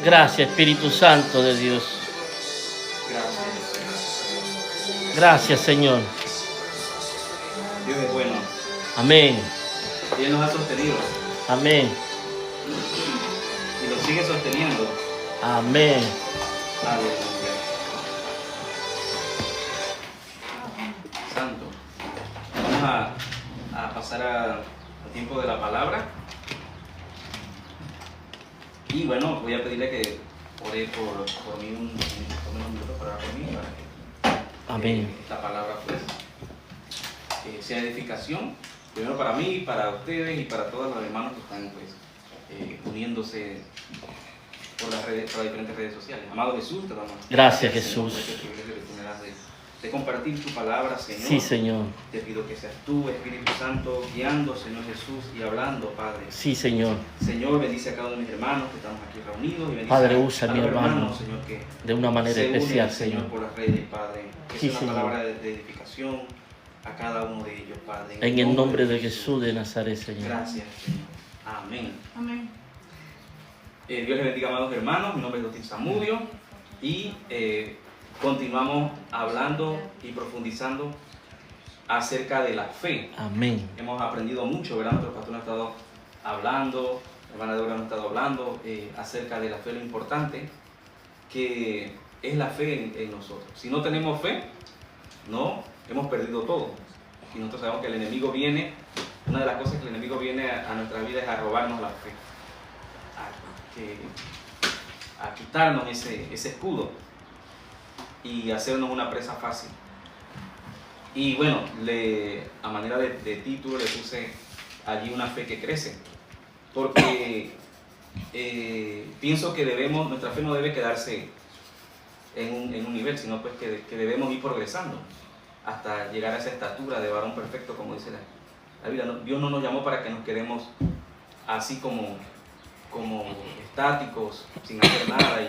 Gracias, Espíritu Santo de Dios. Gracias, Señor. Dios es bueno. Amén. Y Él nos ha sostenido. Amén. Y lo sigue sosteniendo. Amén. Aleluya. Santo. Vamos a pasar al tiempo de la palabra. Y bueno, voy a pedirle que ore por mí un minuto para orar por mí, para que Amén. esta palabra pues sea edificación, primero para mí, para ustedes y para todos los hermanos que están pues uniéndose por las diferentes redes sociales. Amado Jesús, te damos Gracias, Señor, Jesús. por este privilegio que tú me das de compartir tu palabra, Señor. Sí, Señor. Te pido que seas tú, Espíritu Santo, guiando, Señor Jesús, y hablando, Padre. Sí, Señor. Señor, bendice a cada uno de mis hermanos que estamos aquí reunidos. Y bendice Padre, usa a mi los hermano hermanos, Señor, que de una manera se unen, especial, Señor, Señor. por las redes, Padre. Que Sí, sea una Señor. palabra de edificación a cada uno de ellos, Padre. En el nombre de Jesús de Nazaret, Señor. Gracias, Señor. Amén. Amén. Dios les bendiga, amados hermanos. Mi nombre es Dr. Zamudio y continuamos hablando y profundizando acerca de la fe. Amén. Hemos aprendido mucho, ¿verdad? Nuestro pastor nos ha estado hablando, la hermana Débora nos ha estado hablando acerca de la fe, lo importante que es la fe en nosotros. Si no tenemos fe, no, hemos perdido todo. Y nosotros sabemos que el enemigo viene, una de las cosas que el enemigo viene a nuestra vida es a robarnos la fe, a quitarnos ese escudo y hacernos una presa fácil. Y bueno, a manera de título le puse allí una fe que crece, porque pienso que nuestra fe no debe quedarse en un nivel, sino pues que debemos ir progresando hasta llegar a esa estatura de varón perfecto, como dice la Biblia. Dios no nos llamó para que nos quedemos así como estáticos, sin hacer nada,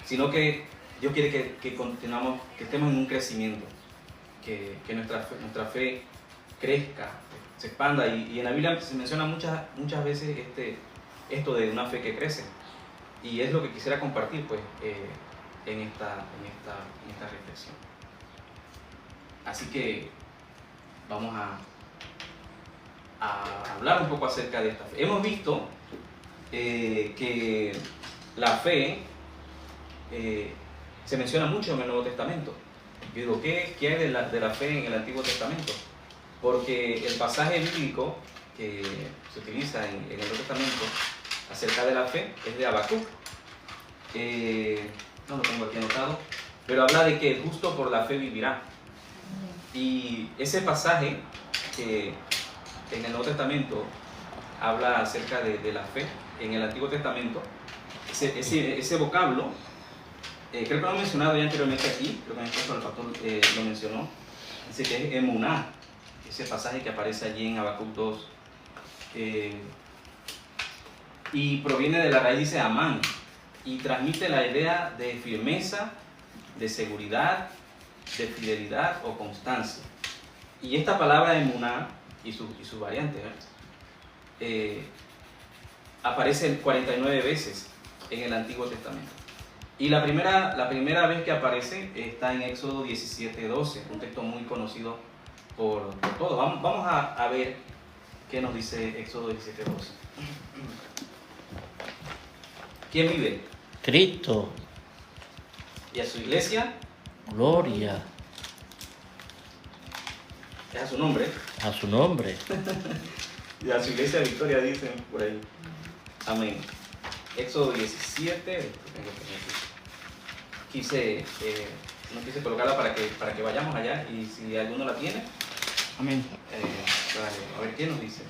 sino que Dios quiere que continuamos, que estemos en un crecimiento, que nuestra fe crezca, se expanda. Y en la Biblia se menciona muchas veces esto de una fe que crece. Y es lo que quisiera compartir pues en esta reflexión. Así que vamos a hablar un poco acerca de esta fe. Hemos visto que la fe se menciona mucho en el Nuevo Testamento. Yo digo, ¿qué hay de la fe en el Antiguo Testamento? Porque el pasaje bíblico que se utiliza en el Nuevo Testamento acerca de la fe es de Habacuc. No lo tengo aquí anotado, pero habla de que el justo por la fe vivirá. Y ese pasaje que en el Nuevo Testamento habla acerca de la fe, en el Antiguo Testamento, ese vocablo, creo que lo he mencionado ya anteriormente aquí, creo que el pastor lo mencionó, dice que es emuná, ese pasaje que aparece allí en Habacuc 2, y proviene de la raíz, dice amán, y transmite la idea de firmeza, de seguridad, de fidelidad o constancia. Y esta palabra emuná y su variante aparece 49 veces en el Antiguo Testamento. Y la primera vez que aparece está en Éxodo 17:12, un texto muy conocido por todos. Vamos a ver qué nos dice Éxodo 17:12. ¿Quién vive? Cristo. ¿Y a su iglesia? Gloria Es a su nombre. a su nombre. Y a su iglesia victoria, dicen por ahí. Amén. Éxodo 17. No quise colocarla para que vayamos allá, y si alguno la tiene, Amén. a ver qué nos dice.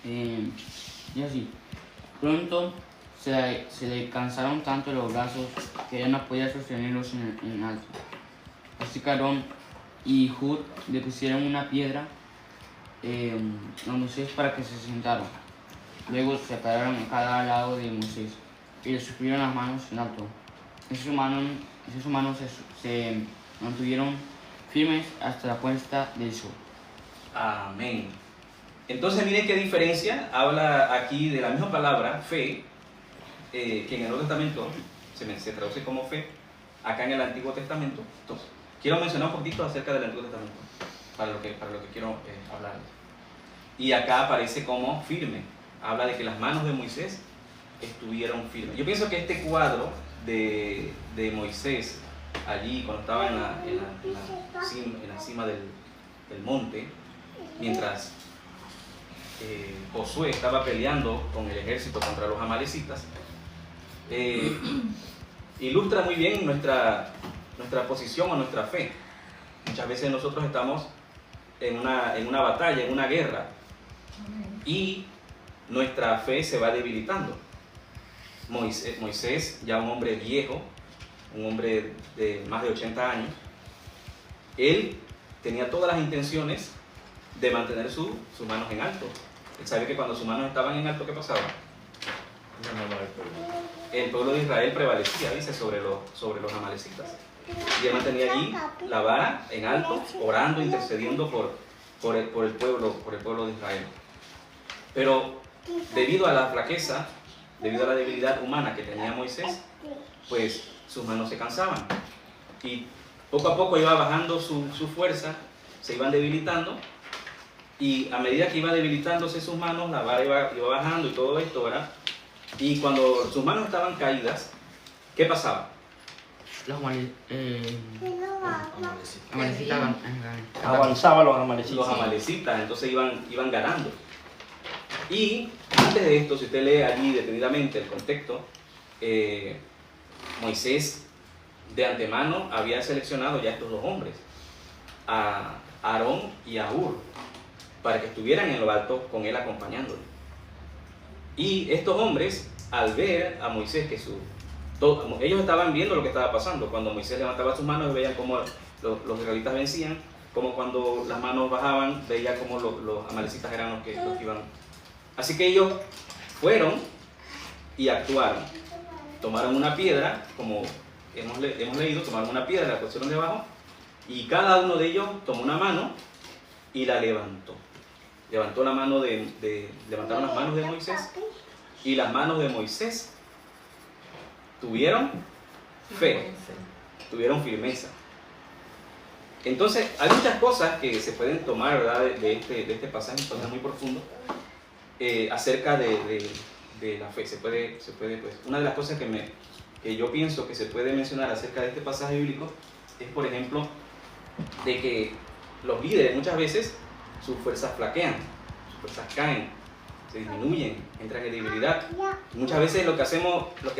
Y así, pronto se le cansaron tanto los brazos que ya no podía sostenerlos en alto. Así que Aarón y Hur le pusieron una piedra a Moisés para que se sentaran. Luego se pararon a cada lado de Moisés y le supieron las manos en alto. Sus manos se mantuvieron firmes hasta la puesta del sol. Amén. Entonces miren qué diferencia. Habla aquí de la misma palabra, fe, que en el Nuevo Testamento se traduce como fe, acá en el Antiguo Testamento. Entonces, quiero mencionar un poquito acerca del Antiguo Testamento, para lo que quiero hablar. Y acá aparece como firme, habla de que las manos de Moisés estuvieron firmes. Yo pienso que este cuadro de Moisés, allí cuando estaba en la cima del monte, mientras Josué estaba peleando con el ejército contra los amalecitas, ilustra muy bien nuestra posición o nuestra fe. Muchas veces nosotros estamos en una batalla, en una guerra, y nuestra fe se va debilitando. Moisés, ya un hombre viejo, un hombre de más de 80 años, él tenía todas las intenciones de mantener sus manos en alto. Él sabía que cuando sus manos estaban en alto, ¿qué pasaba? El pueblo de Israel prevalecía, dice, sobre los amalecitas. Y él mantenía allí la vara en alto, orando, intercediendo por el pueblo de Israel. Pero debido a la flaqueza, debido a la debilidad humana que tenía Moisés, pues sus manos se cansaban. Y poco a poco iba bajando su fuerza, se iban debilitando. Y a medida que iba debilitándose sus manos, la vara iba bajando y todo esto, ¿verdad? Y cuando sus manos estaban caídas, ¿qué pasaba? Los amalecitas Avanzaban los amalecitas. Los amalecitas, entonces iban ganando. Y antes de esto, si usted lee allí detenidamente el contexto, Moisés de antemano había seleccionado ya estos dos hombres, a Aarón y a Hur, para que estuvieran en lo alto con él acompañándole. Y estos hombres, al ver a Moisés, que ellos estaban viendo lo que estaba pasando. Cuando Moisés levantaba sus manos, veían cómo los israelitas vencían, como cuando las manos bajaban, veían cómo los amalecitas eran los que iban. Así que ellos fueron y actuaron. Tomaron una piedra, como hemos leído, tomaron una piedra, la pusieron debajo, y cada uno de ellos tomó una mano y la levantó. Levantaron las manos de Moisés, y las manos de Moisés tuvieron fe, tuvieron firmeza. Entonces, hay muchas cosas que se pueden tomar, ¿verdad?, de este pasaje, un pasaje muy profundo, acerca de la fe. Se puede pues, una de las cosas que yo pienso que se puede mencionar acerca de este pasaje bíblico es, por ejemplo, de que los líderes muchas veces sus fuerzas flaquean, sus fuerzas caen, se disminuyen, entran en debilidad. Muchas veces lo que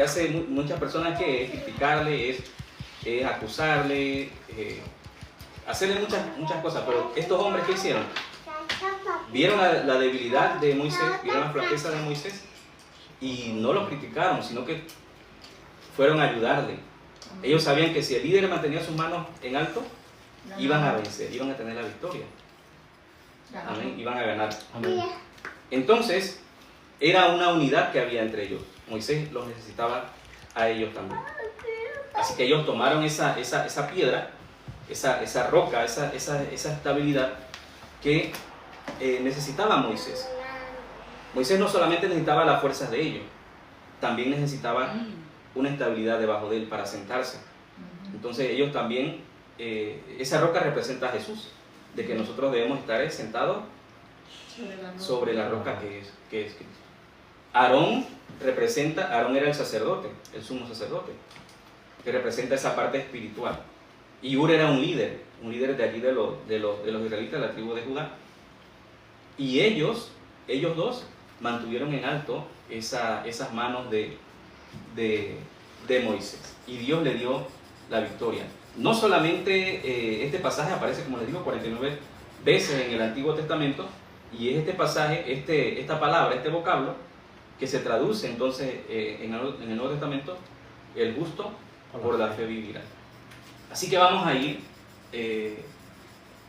hacen muchas personas es criticarle, es acusarle, hacerle muchas cosas. Pero estos hombres, ¿qué hicieron? Vieron la debilidad de Moisés, vieron la flaqueza de Moisés y no lo criticaron, sino que fueron a ayudarle. Ellos sabían que si el líder mantenía sus manos en alto, iban a vencer, iban a tener la victoria. Amén. Iban a ganar. Amén. Entonces, era una unidad que había entre ellos. Moisés los necesitaba a ellos también. Así que ellos tomaron esa piedra, esa roca, esa estabilidad que necesitaba Moisés. Moisés no solamente necesitaba las fuerzas de ellos, también necesitaba una estabilidad debajo de él para sentarse. Entonces ellos también, esa roca representa a Jesús, de que nosotros debemos estar sentados sobre la roca que es Cristo. Aarón era el sacerdote, el sumo sacerdote, que representa esa parte espiritual. Y Hur era un líder de allí de los israelitas, de la tribu de Judá. Y ellos dos mantuvieron en alto esas manos de Moisés. Y Dios le dio la victoria. No solamente este pasaje aparece, como les digo, 49 veces en el Antiguo Testamento, y es este pasaje, esta palabra, este vocablo, que se traduce entonces en el Nuevo Testamento: el justo por la fe vivirá. Así que vamos a ir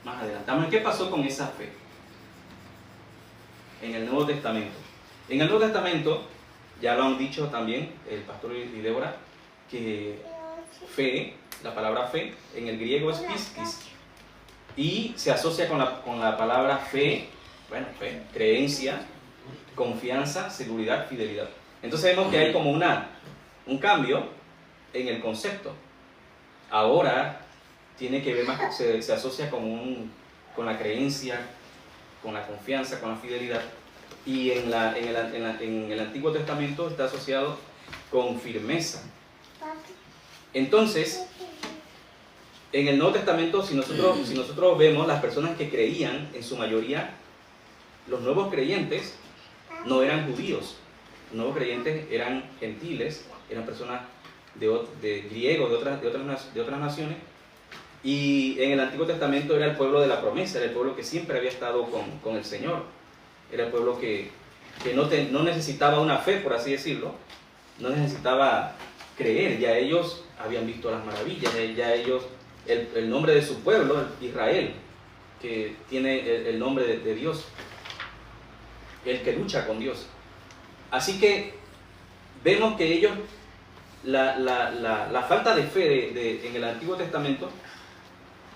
más adelante. ¿Qué pasó con esa fe en el Nuevo Testamento? En el Nuevo Testamento, ya lo han dicho también el pastor y Débora, que fe, la palabra fe, en el griego es pistis, y se asocia con la palabra fe, creencia, confianza, seguridad, fidelidad. Entonces vemos que hay como un cambio en el concepto. Ahora tiene que ver más, se asocia con la creencia, con la confianza, con la fidelidad. Y en el Antiguo Testamento está asociado con firmeza. Entonces, en el Nuevo Testamento, si nosotros vemos las personas que creían, en su mayoría, los nuevos creyentes no eran judíos. Los nuevos creyentes eran gentiles, eran personas de griegos, de otras naciones. Y en el Antiguo Testamento era el pueblo de la promesa, era el pueblo que siempre había estado con el Señor. Era el pueblo que no necesitaba una fe, por así decirlo, no necesitaba creer, ya ellos habían visto las maravillas, ya ellos, el nombre de su pueblo, Israel, que tiene el nombre de Dios, el que lucha con Dios. Así que vemos que ellos, la falta de fe en el Antiguo Testamento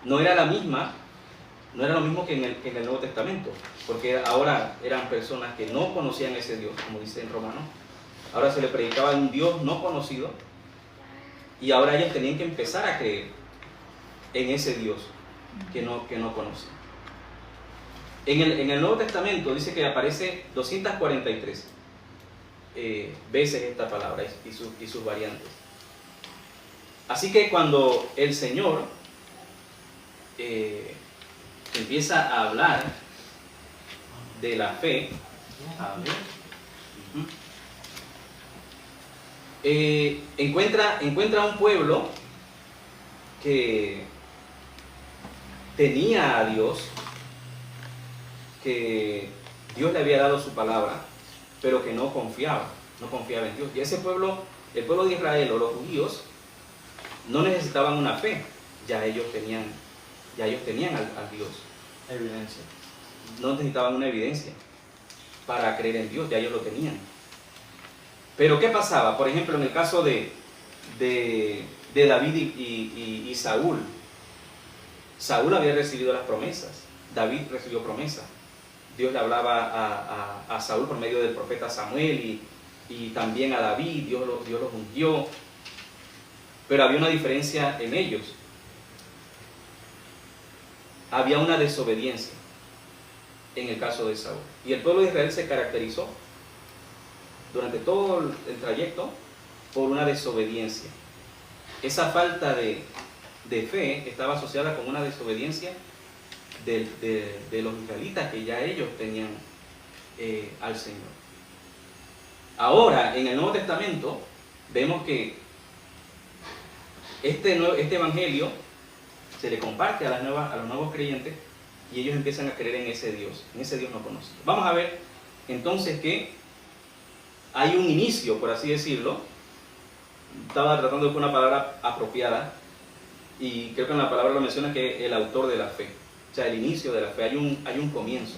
no era la misma, no era lo mismo que en el Nuevo Testamento, porque ahora eran personas que no conocían a ese Dios, como dice en Romanos. Ahora se le predicaba a un Dios no conocido y ahora ellos tenían que empezar a creer en ese Dios que no conocen. En el Nuevo Testamento dice que aparece 243 veces esta palabra y sus variantes. Así que cuando el Señor empieza a hablar de la fe, encuentra un pueblo que tenía a Dios, que Dios le había dado su palabra, pero que no confiaba en Dios. Y ese pueblo, el pueblo de Israel o los judíos, no necesitaban una fe, ya ellos tenían al Dios. Evidencia. No necesitaban una evidencia para creer en Dios, ya ellos lo tenían. Pero ¿qué pasaba? Por ejemplo, en el caso de David y Saúl. Saúl había recibido las promesas, David recibió promesas. Dios le hablaba a Saúl por medio del profeta Samuel y también a David, Dios los ungió. Pero había una diferencia en ellos. Había una desobediencia en el caso de Saúl. Y el pueblo de Israel se caracterizó durante todo el trayecto por una desobediencia. Esa falta de fe estaba asociada con una desobediencia de los israelitas, que ya ellos tenían al Señor. Ahora, en el Nuevo Testamento, vemos que este evangelio se le comparte a los nuevos creyentes y ellos empiezan a creer en ese Dios no conocido. Vamos a ver entonces que hay un inicio, por así decirlo. Estaba tratando de buscar una palabra apropiada y creo que en la palabra lo menciona, que es el autor de la fe, o sea, el inicio de la fe. Hay un comienzo.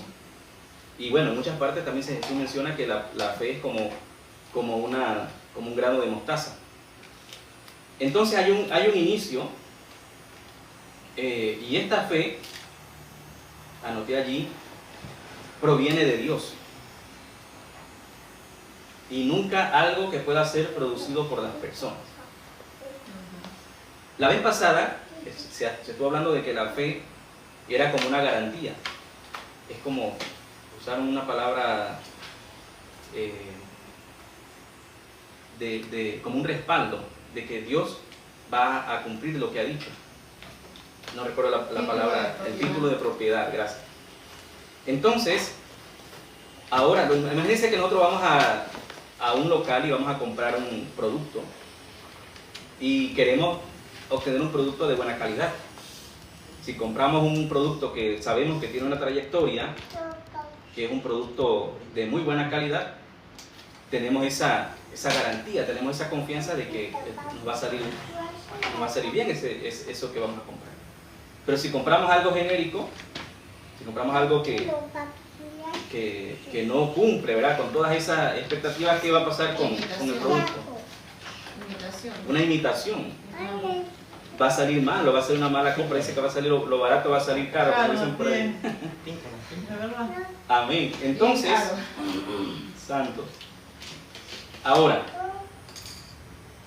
Y bueno, en muchas partes también se menciona que la fe es como un grano de mostaza. Entonces hay un inicio, y esta fe, anoté allí, proviene de Dios. Y nunca algo que pueda ser producido por las personas. La vez pasada se estuvo hablando de que la fe era como una garantía. Es como, usaron una palabra como un respaldo de que Dios va a cumplir lo que ha dicho. No recuerdo la palabra, el título de propiedad, gracias. Entonces, ahora, imagínense que nosotros vamos a un local y vamos a comprar un producto y queremos obtener un producto de buena calidad. Si compramos un producto que sabemos que tiene una trayectoria, que es un producto de muy buena calidad, tenemos esa garantía, tenemos esa confianza de que nos va a salir bien eso que vamos a comprar. Pero si compramos algo genérico, si compramos algo que no cumple, ¿verdad?, con todas esas expectativas, ¿qué va a pasar con el producto? Una imitación. Va a salir mal, o va a ser una mala compra. Dice que va a salir lo barato, va a salir caro, como dicen por ahí. Amén. Entonces, santos. Ahora,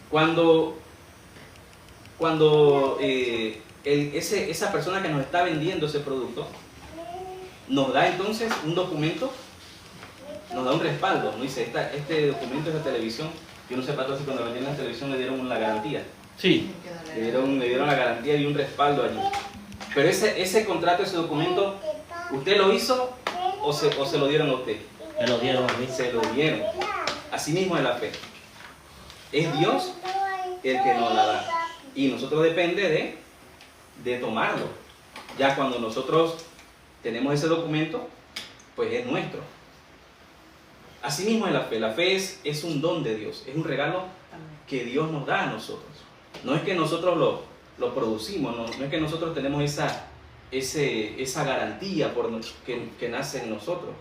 cuando esa persona que nos está vendiendo ese producto nos da entonces un documento, nos da un respaldo, nos dice, este documento es de televisión. Yo no sé, Pato, si cuando vendieron la televisión le dieron la garantía. Sí. Le dieron la garantía y un respaldo allí. Pero ese contrato, ese documento, ¿usted lo hizo o se lo dieron a usted? Me lo dieron a mí. Se lo dieron. Así mismo es la fe. Es Dios el que nos la da. Y nosotros depende de tomarlo. Ya cuando nosotros tenemos ese documento, pues es nuestro. Así mismo es la fe. La fe es un don de Dios. Es un regalo que Dios nos da a nosotros. No es que nosotros lo producimos, no es que nosotros tenemos esa garantía que nace en nosotros,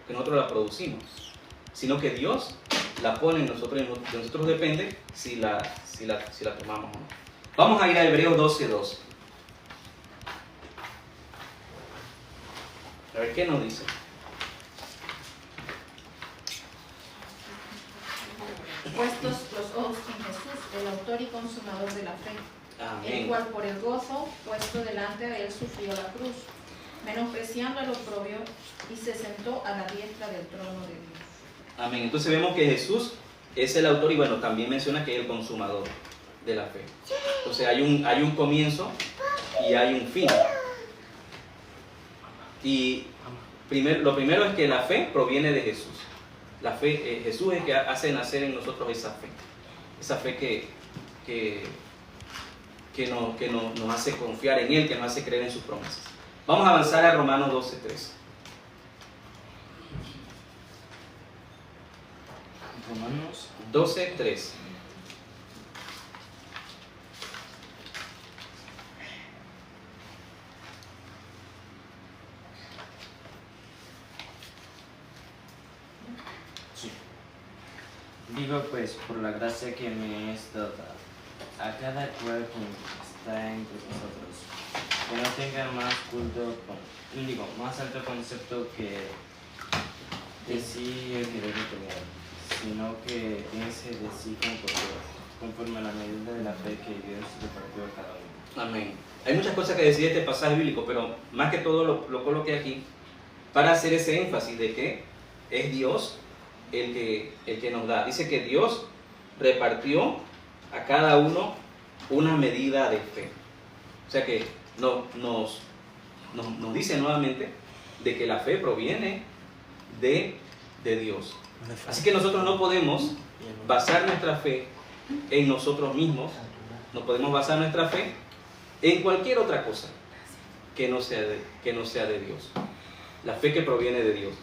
que nosotros la producimos, sino que Dios la pone en nosotros y de nosotros depende si la tomamos o no. Vamos a ir a Hebreos 12:2. A ver qué nos dice. Puestos los ojos en Jesús, el autor y consumador de la fe, Amén. el cual por el gozo puesto delante de él sufrió la cruz, menospreciando el oprobio, y se sentó a la diestra del trono de Dios. Amén. Entonces vemos que Jesús es el autor y bueno, también menciona que es el consumador de la fe. Entonces hay un comienzo y hay un fin. Y lo primero es que la fe proviene de Jesús. La fe, Jesús es el que hace nacer en nosotros esa fe que nos hace confiar en Él, que nos hace creer en sus promesas. Vamos a avanzar a Romanos 12:3. Romanos 12:3. Digo pues, por la gracia que me es dada, a cada cual que está entre vosotros, que no tenga más alto concepto que de sí el que debe tener, sino que piense de sí conforme a la medida de la fe que Dios repartió a cada uno. Amén. Hay muchas cosas que decir este pasaje bíblico, pero más que todo lo coloqué aquí para hacer ese énfasis de que es Dios el que nos da. Dice que Dios repartió a cada uno una medida de fe. O sea que nos dice nuevamente de que la fe proviene de Dios. Así que nosotros no podemos basar nuestra fe en nosotros mismos, no podemos basar nuestra fe en cualquier otra cosa que no sea de Dios. La fe que proviene de Dios.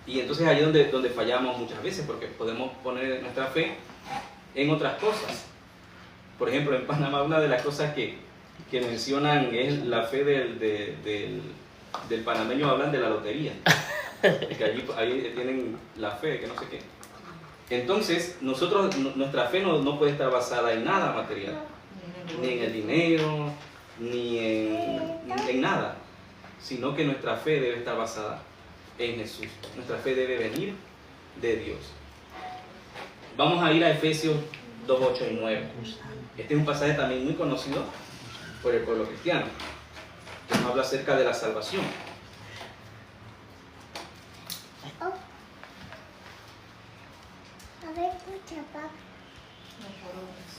Y entonces ahí es donde fallamos muchas veces, porque podemos poner nuestra fe en otras cosas. Por ejemplo, en Panamá una de las cosas que mencionan es la fe del panameño, hablan de la lotería. Que ahí tienen la fe, que no sé qué. Entonces, nuestra fe no puede estar basada en nada material, ni en el dinero, ni en nada, sino que nuestra fe debe estar basada en Jesús. Nuestra fe debe venir de Dios. Vamos a ir a Efesios 2:8 y 9. Este es un pasaje también muy conocido por el pueblo cristiano, que nos habla acerca de la salvación. No por obras.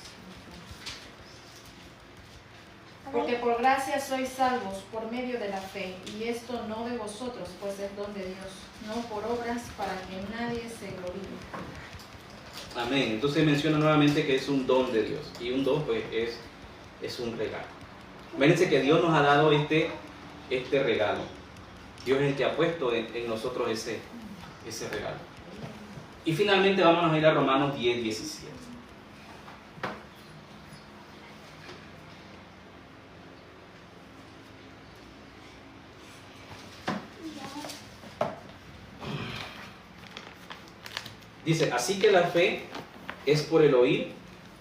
Porque por gracia sois salvos por medio de la fe, y esto no de vosotros, pues es don de Dios, no por obras para que nadie se gloríe. Amén. Entonces menciona nuevamente que es un don de Dios, y un don pues es un regalo. Imagínense que Dios nos ha dado este regalo. Dios es el que ha puesto en nosotros ese regalo. Y finalmente vamos a ir a Romanos 10:17. Dice, así que la fe es por el oír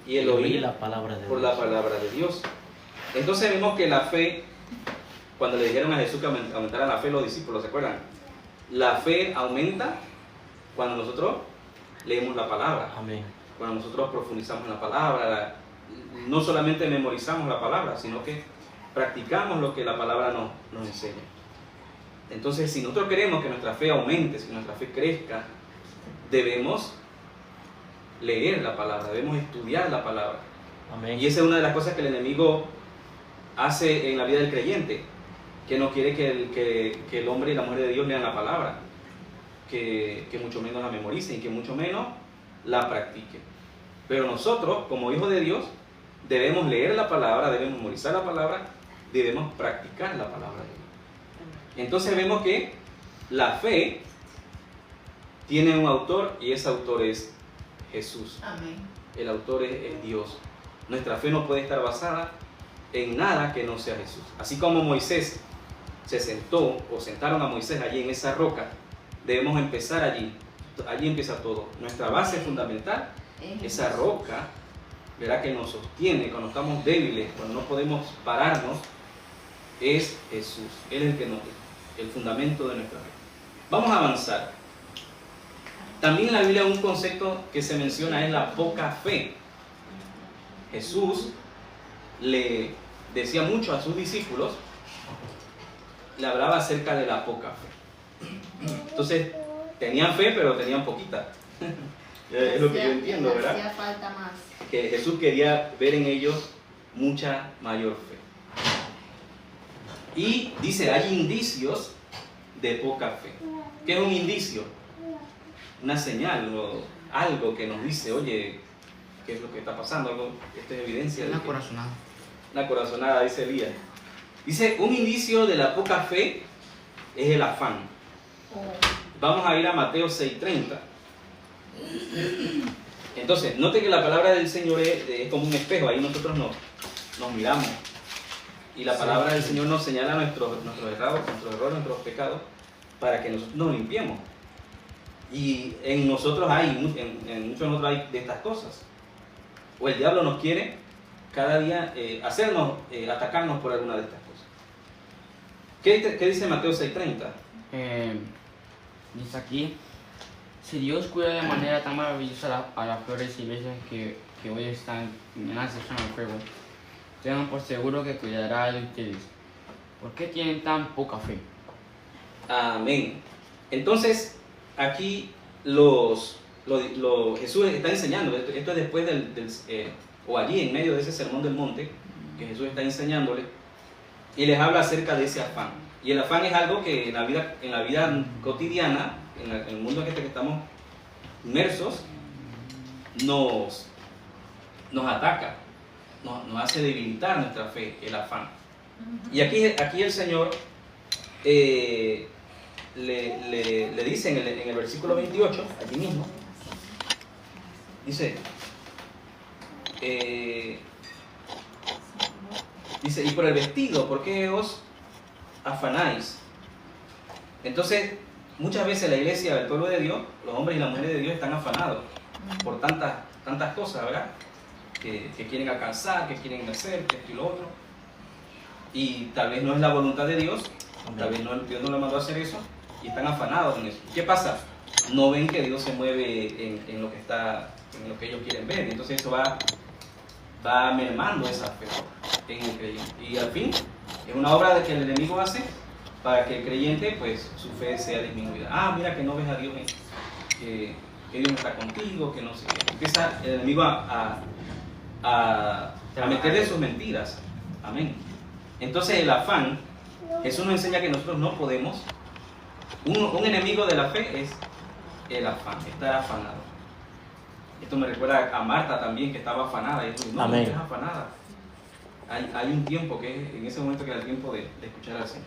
y el oír la palabra de por Dios. la palabra de Dios. Entonces vemos que la fe, cuando le dijeron a Jesús que aumentara la fe, los discípulos, ¿se acuerdan? La fe aumenta cuando nosotros leemos la palabra. Amén. Cuando nosotros profundizamos en la palabra, no solamente memorizamos la palabra, sino que practicamos lo que la palabra nos enseña. Entonces, si nosotros queremos que nuestra fe aumente, si nuestra fe crezca, debemos leer la palabra, debemos estudiar la palabra. Amén. Y esa es una de las cosas que el enemigo hace en la vida del creyente, que no quiere que el hombre y la mujer de Dios lean la palabra, que mucho menos la memoricen y que mucho menos la practiquen. Pero nosotros, como hijos de Dios, debemos leer la palabra, debemos memorizar la palabra, debemos practicar la palabra de Dios. Entonces vemos que la fe tiene un autor y ese autor es Jesús. Amén. El autor es Dios. Nuestra fe no puede estar basada en nada que no sea Jesús. Así como Moisés se sentó o sentaron a Moisés allí en esa roca, debemos empezar allí. Allí empieza todo. Nuestra base fundamental, esa roca, verá, que nos sostiene cuando estamos débiles, cuando no podemos pararnos, es Jesús. Él es el fundamento de nuestra fe. Vamos a avanzar. También en la Biblia un concepto que se menciona es la poca fe. Jesús le decía mucho a sus discípulos, le hablaba acerca de la poca fe. Entonces, tenían fe, pero tenían poquita. Es lo que yo entiendo, le ¿verdad? hacía falta más. Que Jesús quería ver en ellos mucha mayor fe. Y dice, hay indicios de poca fe. ¿Qué es un indicio? Una señal o algo que nos dice, oye, ¿qué es lo que está pasando? Esto es evidencia de Una que- corazonada. Una corazonada, dice Elías. Dice, un indicio de la poca fe es el afán. Vamos a ir a Mateo 6:30. Entonces, note que la palabra del Señor es como un espejo, ahí nosotros nos miramos. Y la palabra del Señor nos señala nuestros errores, nuestros pecados, para que nosotros nos limpiemos. Y en nosotros hay, en muchos de nosotros hay de estas cosas. O el diablo nos quiere cada día atacarnos por alguna de estas cosas. ¿Qué dice Mateo 6:30? Dice aquí, si Dios cuida de manera tan maravillosa a las flores y iglesias que hoy están en la sección al fuego, tengan por seguro que cuidará de ustedes. ¿Por qué tienen tan poca fe? Amén. Entonces, aquí Jesús está enseñando, esto es después o allí en medio de ese sermón del monte, que Jesús está enseñándole, y les habla acerca de ese afán. Y el afán es algo que en la vida cotidiana, en el mundo en este que estamos inmersos, nos ataca, nos hace debilitar nuestra fe, el afán. Y aquí el Señor le dice en el versículo 28, allí mismo, dice, y por el vestido, ¿por qué os afanáis? Entonces, muchas veces la iglesia, el pueblo de Dios, los hombres y las mujeres de Dios están afanados por tantas cosas, ¿verdad? Que quieren alcanzar, que quieren hacer, que esto y lo otro. Y tal vez no es la voluntad de Dios, tal vez Dios no le mandó a hacer eso, y están afanados en eso. ¿Qué pasa? No ven que Dios se mueve en lo que ellos quieren ver, y entonces eso va mermando esa fe en el creyente. Y al fin, es una obra que el enemigo hace para que el creyente, pues, su fe sea disminuida. Ah, mira que no ves a Dios, que Dios no está contigo, que no sé qué. Empieza el enemigo a meterle sus mentiras. Amén. Entonces el afán, Jesús nos enseña que nosotros no podemos. Un enemigo de la fe es el afán, estar afanado. Esto me recuerda a Marta también, que estaba afanada. Y dijo, no, no estés afanada. Hay un tiempo en ese momento que era el tiempo de escuchar al Señor.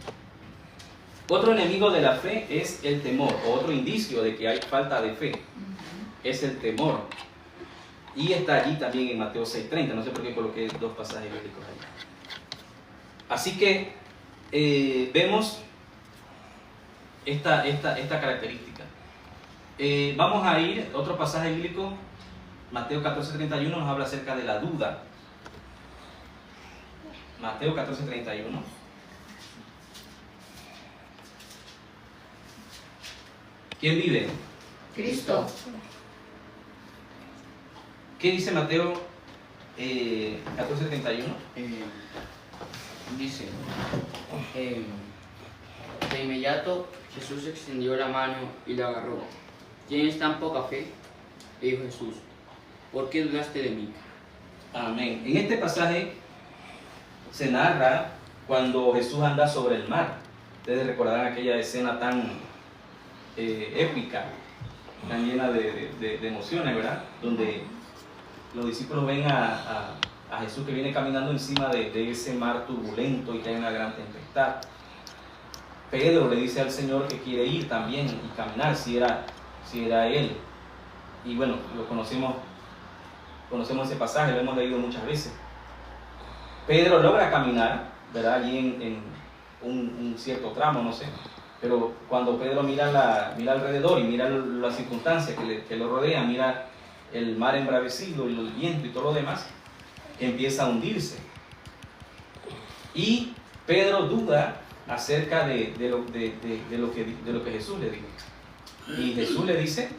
Otro enemigo de la fe es el temor, o otro indicio de que hay falta de fe, es el temor. Y está allí también en Mateo 6:30, no sé por qué coloqué dos pasajes bíblicos ahí. Así que vemos esta característica. Vamos a ir, otro pasaje bíblico, Mateo 14:31 nos habla acerca de la duda. Mateo 14:31. ¿Quién vive? Cristo. ¿Qué dice Mateo 14:31? Dice, de inmediato Jesús extendió la mano y la agarró. ¿Tienes tan poca fe? Le dijo Jesús, ¿por qué dudaste de mí? Amén. En este pasaje se narra cuando Jesús anda sobre el mar. Ustedes recordarán aquella escena tan épica, tan llena de emociones, ¿verdad? Donde los discípulos ven a Jesús que viene caminando encima de ese mar turbulento y que hay una gran tempestad. Pedro le dice al Señor que quiere ir también y caminar si era él. Y bueno, conocemos ese pasaje, lo hemos leído muchas veces. Pedro logra caminar, ¿verdad? Allí en un cierto tramo, no sé. Pero cuando Pedro mira alrededor y mira las circunstancias que lo rodean, mira el mar embravecido y el viento y todo lo demás, empieza a hundirse. Y Pedro duda acerca de lo que Jesús le dijo. Y Jesús le dice,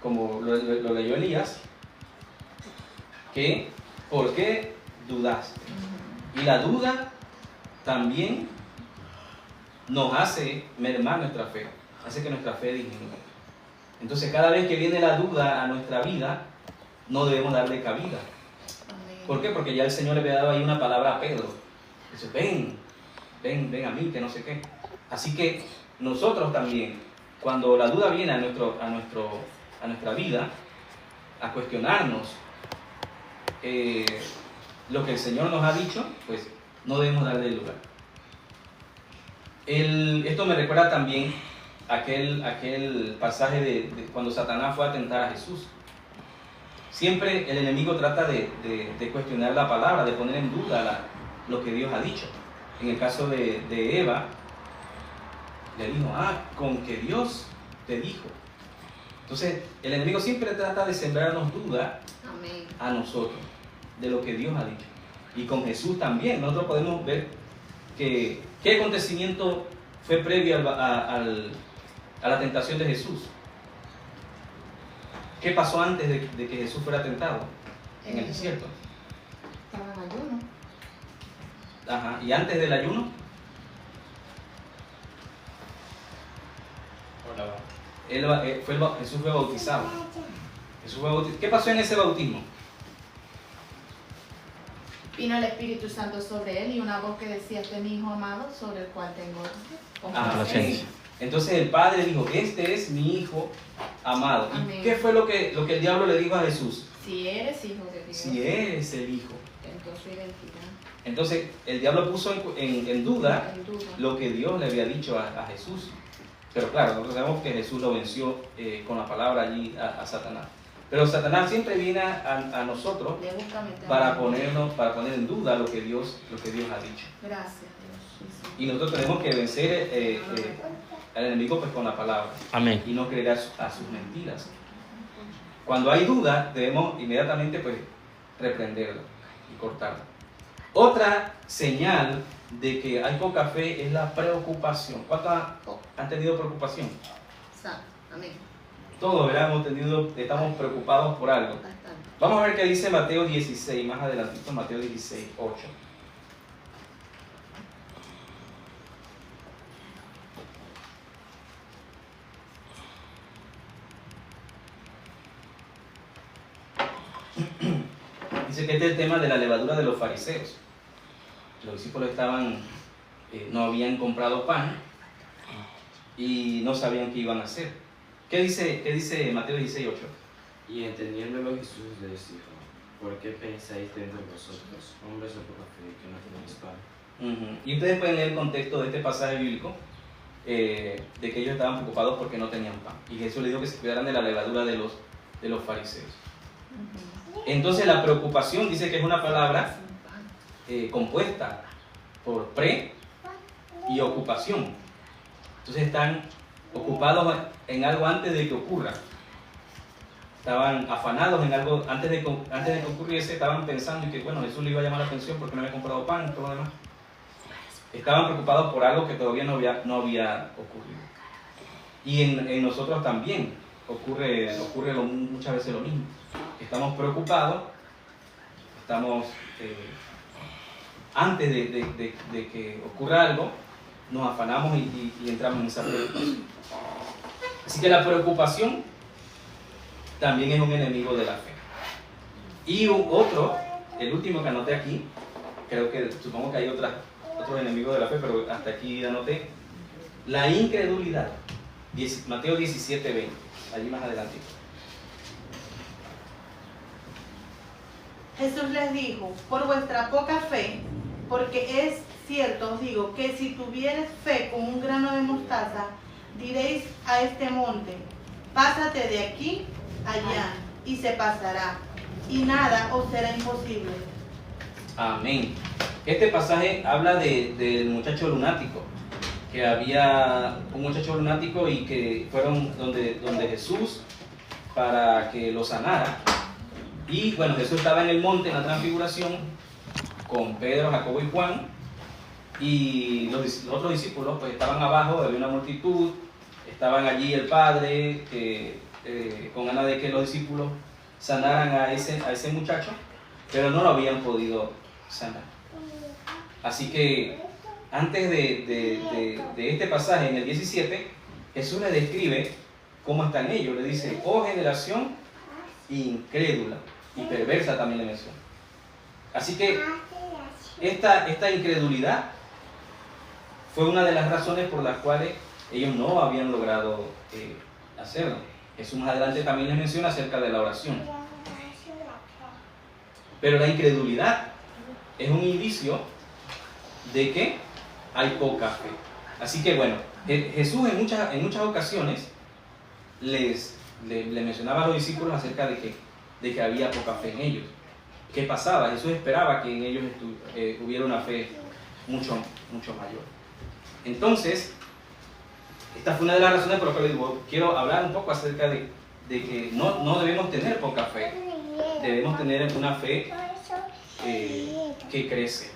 como lo leyó Elías, que ¿por qué dudaste? Y la duda también nos hace mermar nuestra fe, hace que nuestra fe disminuya. Entonces cada vez que viene la duda a nuestra vida, no debemos darle cabida. ¿Por qué? Porque ya el Señor le había dado ahí una palabra a Pedro. Dice, ven a mí, que no sé qué. Así que nosotros también, cuando la duda viene a nuestra vida, a cuestionarnos lo que el Señor nos ha dicho, pues no debemos darle lugar. Esto me recuerda también aquel pasaje de cuando Satanás fue a tentar a Jesús. Siempre el enemigo trata de cuestionar la palabra, de poner en duda lo que Dios ha dicho. En el caso de Eva, le dijo, con que Dios te dijo. Entonces, el enemigo siempre trata de sembrarnos duda a nosotros de lo que Dios ha dicho. Y con Jesús también, nosotros podemos ver que qué acontecimiento fue previo a la tentación de Jesús. ¿Qué pasó antes de que Jesús fuera tentado en el desierto? Estaba en ayuno. Ajá. ¿Y antes del ayuno? Jesús fue bautizado. ¿Qué pasó en ese bautismo? Vino el Espíritu Santo sobre él y una voz que decía, este es mi hijo amado sobre el cual tengo complacencia. Entonces el Padre dijo, este es mi hijo amado. ¿Y Amén. qué fue lo que el diablo le dijo a Jesús? Si eres hijo de Dios. Si eres el hijo. Entonces identidad. Entonces el diablo puso en duda En duda. lo que Dios le había dicho a Jesús. Pero claro, nosotros sabemos que Jesús lo venció con la palabra allí a Satanás. Pero Satanás siempre viene a nosotros Le busca meter para mano. poner en duda lo que Dios ha dicho. Gracias, Dios. Y nosotros tenemos que vencer al enemigo pues con la palabra. Amén. Y no creer a sus mentiras. Cuando hay duda, debemos inmediatamente pues reprenderlo y cortarlo. Otra señal de que hay poca fe es la preocupación. ¿Cuántos han tenido preocupación? Amén. Todos, ¿verdad? Estamos preocupados por algo. Bastante. Vamos a ver qué dice Mateo 16, más adelantito, Mateo 16, 8. Dice que este es el tema de la levadura de los fariseos. Los discípulos no habían comprado pan y no sabían qué iban a hacer. ¿Qué dice Mateo 16, 8? Y entendiéndolo Jesús les dijo, ¿por qué pensáis dentro de vosotros, hombres de poca fe, que no tenéis pan? Y ustedes pueden leer el contexto de este pasaje bíblico, de que ellos estaban preocupados porque no tenían pan. Y Jesús les dijo que se cuidaran de la levadura de los fariseos. Entonces la preocupación dice que es una palabra compuesta por pre y ocupación. Entonces están ocupados en algo antes de que ocurra. Estaban afanados en algo antes de que ocurriese, estaban pensando y que bueno, Jesús le iba a llamar la atención porque no había comprado pan y todo lo demás. Estaban preocupados por algo que todavía no había ocurrido. Y en nosotros también. ocurre muchas veces lo mismo. Estamos preocupados, estamos antes de que ocurra algo, nos afanamos y entramos en esa preocupación. Así que la preocupación también es un enemigo de la fe. Y otro, el último que anoté aquí, supongo que hay otros enemigos de la fe, pero hasta aquí anoté, la incredulidad. Mateo 17:20, allí más adelante. Jesús les dijo, por vuestra poca fe, porque es cierto, os digo, que si tuvieres fe como un grano de mostaza, diréis a este monte, pásate de aquí allá, y se pasará, y nada os será imposible. Amén. Este pasaje habla del muchacho lunático, que había un muchacho lunático y que fueron donde Jesús para que lo sanara. Y bueno, Jesús estaba en el monte, en la transfiguración, con Pedro, Jacobo y Juan, y los otros discípulos pues estaban abajo, había una multitud, estaban allí el Padre, con ganas de que los discípulos sanaran a ese muchacho, pero no lo habían podido sanar. Así que antes de este pasaje, en el 17, Jesús le describe cómo están ellos. Le dice, oh generación incrédula y perversa, también le menciona. Así que esta incredulidad fue una de las razones por las cuales ellos no habían logrado hacerlo. Jesús más adelante también les menciona acerca de la oración. Pero la incredulidad es un indicio de que hay poca fe. Así que bueno, Jesús en muchas ocasiones le mencionaba a los discípulos acerca de que había poca fe en ellos. ¿Qué pasaba? Jesús esperaba que en ellos hubiera una fe mucho mayor. Entonces, esta fue una de las razones por las que quiero hablar un poco acerca de que no debemos tener poca fe. Debemos tener una fe que crece.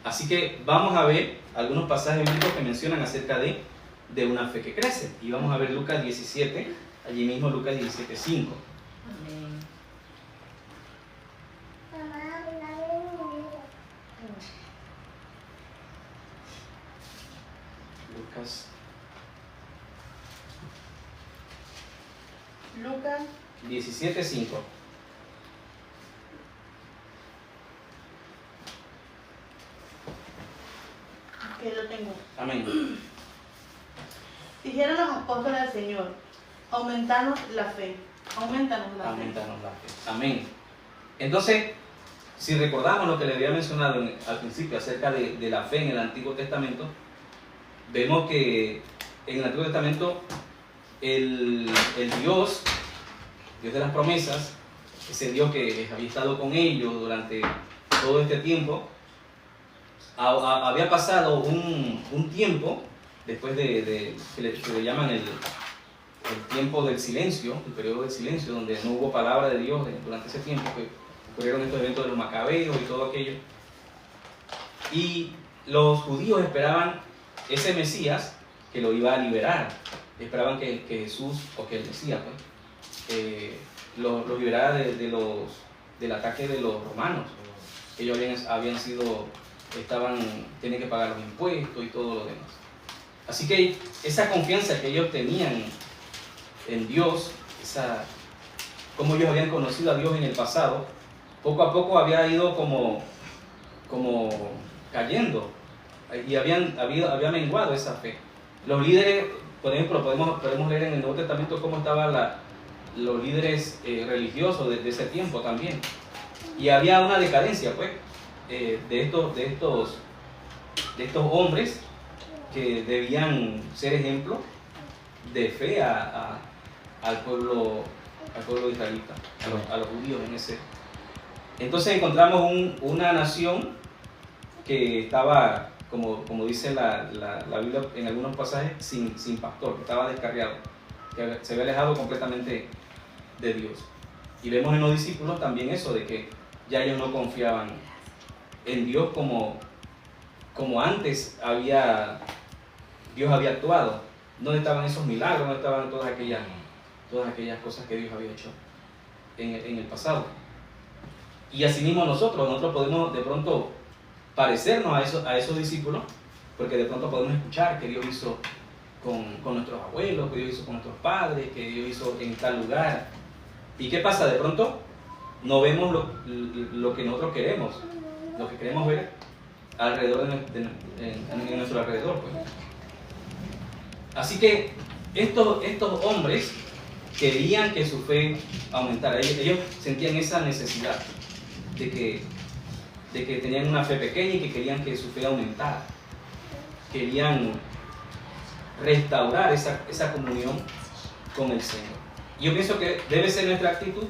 Así que vamos a ver algunos pasajes bíblicos que mencionan acerca de una fe que crece. Y vamos a ver Lucas 17, allí mismo Lucas 17:5. Lucas 17:5. que lo tengo. Amén. Dijeron los apóstoles al Señor, aumentanos la fe. Aumentanos la fe. Aumentanos la fe. Amén. Entonces, si recordamos lo que le había mencionado al principio acerca de la fe en el Antiguo Testamento, vemos que en el Antiguo Testamento el Dios de las promesas, ese Dios que había estado con ellos durante todo este tiempo, había pasado un tiempo después que le llaman el tiempo del silencio, el periodo del silencio, donde no hubo palabra de Dios durante ese tiempo, que ocurrieron estos eventos de los macabeos y todo aquello. Y los judíos esperaban ese Mesías que lo iba a liberar. Esperaban que Jesús, o que el Mesías, los liberara del ataque de los romanos. Ellos tienen que pagar los impuestos y todo lo demás. Así que esa confianza que ellos tenían en Dios, como ellos habían conocido a Dios en el pasado, poco a poco había ido como cayendo y había menguado esa fe. Los líderes, por ejemplo, podemos leer en el Nuevo Testamento cómo estaban los líderes religiosos de ese tiempo también. Y había una decadencia, pues, de estos hombres que debían ser ejemplo de fe al pueblo israelita, a los judíos en ese. Entonces encontramos una nación que estaba, como dice la Biblia en algunos pasajes, sin pastor, que estaba descarriado, que se había alejado completamente de Dios. Y vemos en los discípulos también eso, de que ya ellos no confiaban en Dios como antes Dios había actuado. ¿Dónde estaban esos milagros? ¿Dónde estaban todas aquellas cosas que Dios había hecho en el pasado? Y asimismo nosotros podemos de pronto parecernos a esos discípulos, porque de pronto podemos escuchar que Dios hizo con nuestros abuelos, que Dios hizo con nuestros padres, que Dios hizo en tal lugar. ¿Y qué pasa? De pronto no vemos lo que nosotros queremos, lo que queremos ver alrededor en nuestro alrededor, pues. Así que estos hombres querían que su fe aumentara. Ellos sentían esa necesidad de que tenían una fe pequeña y que querían que su fe aumentara. Querían restaurar esa comunión con el Señor. Y yo pienso que debe ser nuestra actitud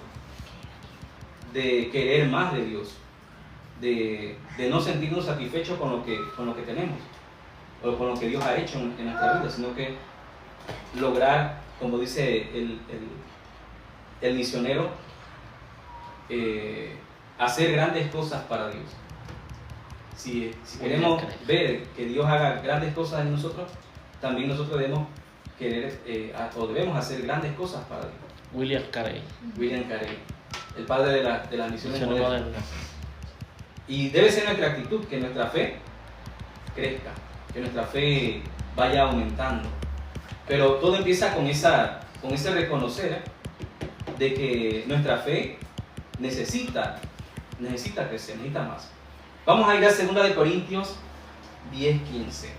de querer más de Dios, de no sentirnos satisfechos con lo que tenemos o con lo que Dios ha hecho en nuestra vida, sino que lograr, como dice el misionero, hacer grandes cosas para Dios. Si queremos ver que Dios haga grandes cosas en nosotros, también nosotros debemos debemos hacer grandes cosas para Dios. William Carey. William Carey, el padre de las misiones Misiones modernas. modernas. Y debe ser nuestra actitud, que nuestra fe crezca, que nuestra fe vaya aumentando. Pero todo empieza con ese reconocer de que nuestra fe necesita crecer, necesita más. Vamos a ir a 2 Corintios 10:15.